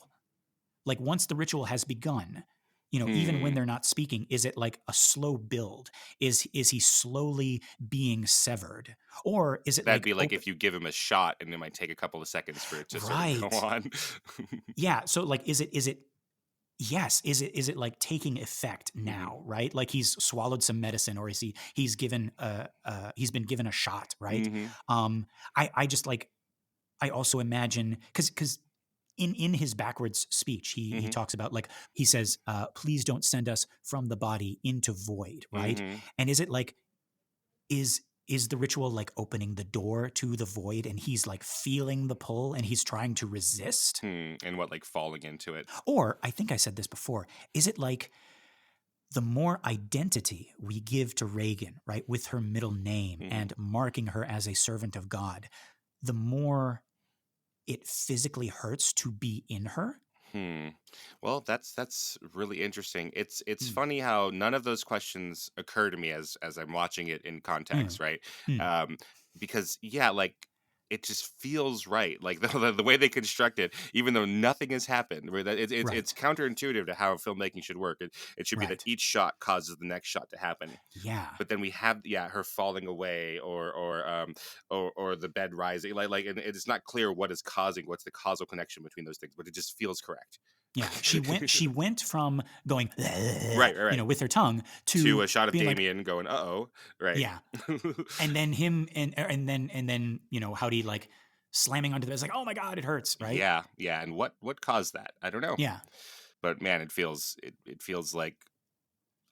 Like, once the ritual has begun, even when they're not speaking, is it like a slow build? Is he slowly being severed? Or is it That'd like be like if you give him a shot and it might take a couple of seconds for it to sort of go on. Yeah. So, like, is it yes, is it like taking effect now, right? Like, he's swallowed some medicine, or is he's given he's been given a shot, right? I just, like, I also imagine, because in his backwards speech, he talks about, like, he says, please don't send us from the body into void, right? And is it like, is the ritual like opening the door to the void, and he's like feeling the pull and he's trying to resist? And what, like, falling into it? Or, I think I said this before, is it like the more identity we give to Reagan, right, with her middle name and marking her as a servant of God, the more it physically hurts to be in her? Well, that's really interesting. It's funny how none of those questions occur to me as I'm watching it in context, right? Mm. Um, because yeah, like, it just feels right. Like, the way they construct it, even though nothing has happened, where that it's Right. counterintuitive to how filmmaking should work. It should be that Right. each shot causes the next shot to happen. Yeah. But then we have her falling away, or the bed rising, and it's not clear what's the causal connection between those things, but it just feels correct. Yeah, she went from going right, with her tongue to to a shot of being like, Damien going, uh-oh, right. yeah, and then him and then Howdy, like, slamming onto the bed. It's like, oh my God, it hurts, right? Yeah, and what caused that? I don't know. Yeah, But man, it feels like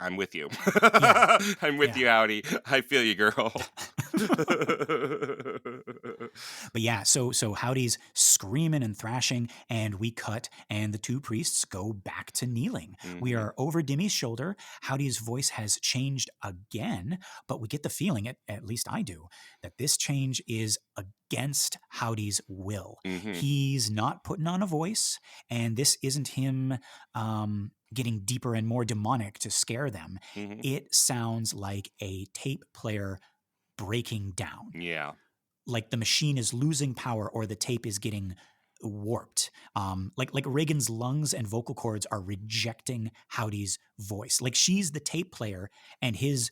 I'm with you. yeah, I'm with yeah. you, Howdy. I feel you, girl. But yeah, so Howdy's screaming and thrashing, and we cut, and the two priests go back to kneeling. We are over Dimmy's shoulder. Howdy's voice has changed again, but we get the feeling, at least I do, that this change is against Howdy's will. He's not putting on a voice, and this isn't him getting deeper and more demonic to scare them. It sounds like a tape player breaking down. Yeah. Like the machine is losing power, or the tape is getting warped. Like Reagan's lungs and vocal cords are rejecting Howdy's voice. Like, she's the tape player, and his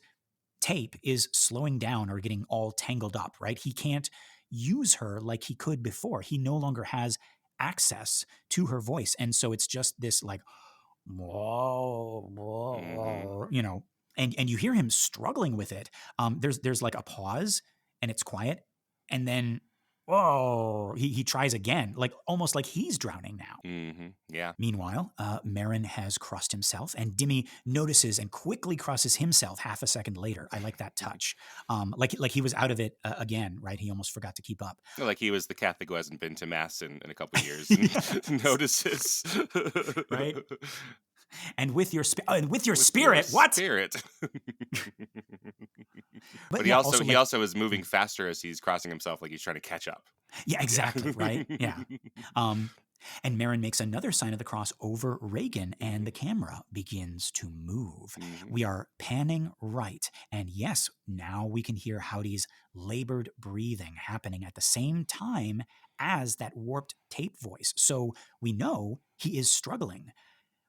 tape is slowing down or getting all tangled up, right? He can't use her like he could before. He no longer has access to her voice. And so it's just this, like, and you hear him struggling with it. There's like a pause, and it's quiet, and then he tries again, like almost like he's drowning now. Yeah. Meanwhile, Marin has crossed himself, and Dimmy notices and quickly crosses himself half a second later. I like that touch. Like he was out of it again, right? He almost forgot to keep up. Like he was the Catholic who hasn't been to mass in a couple of years and notices. Right? And with your spirit, what? Spirit. But yeah, he also is moving faster as he's crossing himself, like he's trying to catch up. Yeah, exactly. Right. Yeah. And Marin makes another sign of the cross over Reagan, and the camera begins to move. We are panning right. And yes, now we can hear Howdy's labored breathing happening at the same time as that warped tape voice. So we know he is struggling.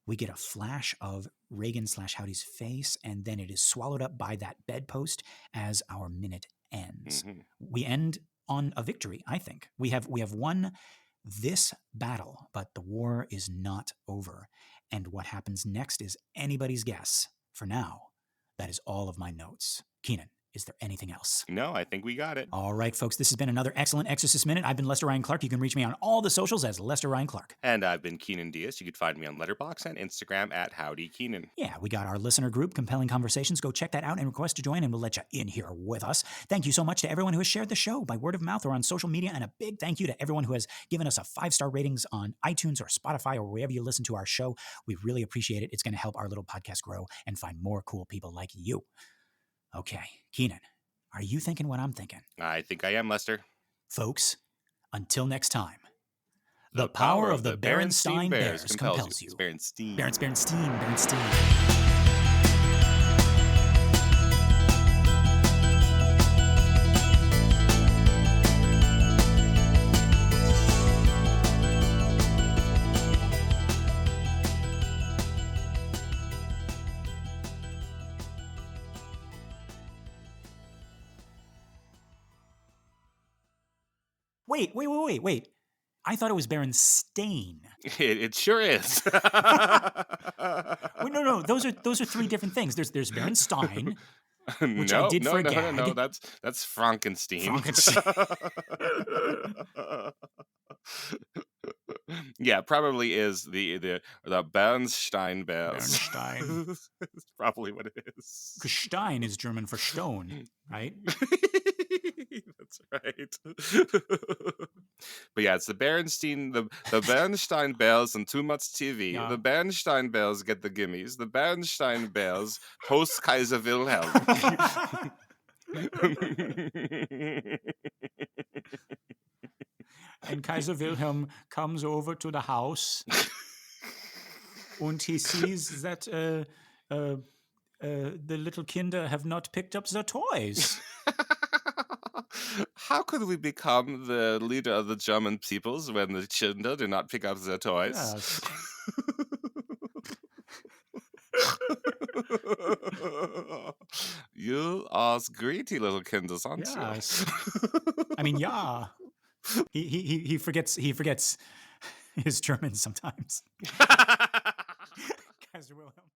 We get a flash of Reagan/Howdy's face, and then it is swallowed up by that bedpost as our minute ends. We end on a victory, I think. We have won this battle, but the war is not over. And what happens next is anybody's guess. For now, that is all of my notes. Keenan, is there anything else? No, I think we got it. All right, folks, this has been another excellent Exorcist Minute. I've been Lester Ryan Clark. You can reach me on all the socials as Lester Ryan Clark. And I've been Keenan Diaz. You could find me on Letterboxd and Instagram at Howdy Keenan. Yeah, we got our listener group, Compelling Conversations. Go check that out and request to join, and we'll let you in here with us. Thank you so much to everyone who has shared the show by word of mouth or on social media, and a big thank you to everyone who has given us a 5-star ratings on iTunes or Spotify or wherever you listen to our show. We really appreciate it. It's going to help our little podcast grow and find more cool people like you. Okay, Keenan, are you thinking what I'm thinking? I think I am, Lester. Folks, until next time, the power of the Berenstein Bears compels you. It's Berenstein. Berenstein. Wait. I thought it was Berenstain. It sure is. Wait, no. Those are three different things. There's Berenstein, which I did for a gag. No. That's Frankenstein. Yeah, probably is the Berenstein Bears. Berenstein. That's probably what it is. Because Stein is German for stone, right? That's right. But yeah, it's the Berenstein, the Berenstein Bears and too much TV. Yeah. The Berenstein Bears get the gimmies. The Berenstein Bears host Kaiser Wilhelm. And Kaiser Wilhelm comes over to the house and he sees that the little kinder have not picked up their toys. How could we become the leader of the German peoples when the children do not pick up their toys? Yes. You are greedy little kinders, aren't Yes. you? I mean, yeah. He forgets his German sometimes. Kaiser Wilhelm.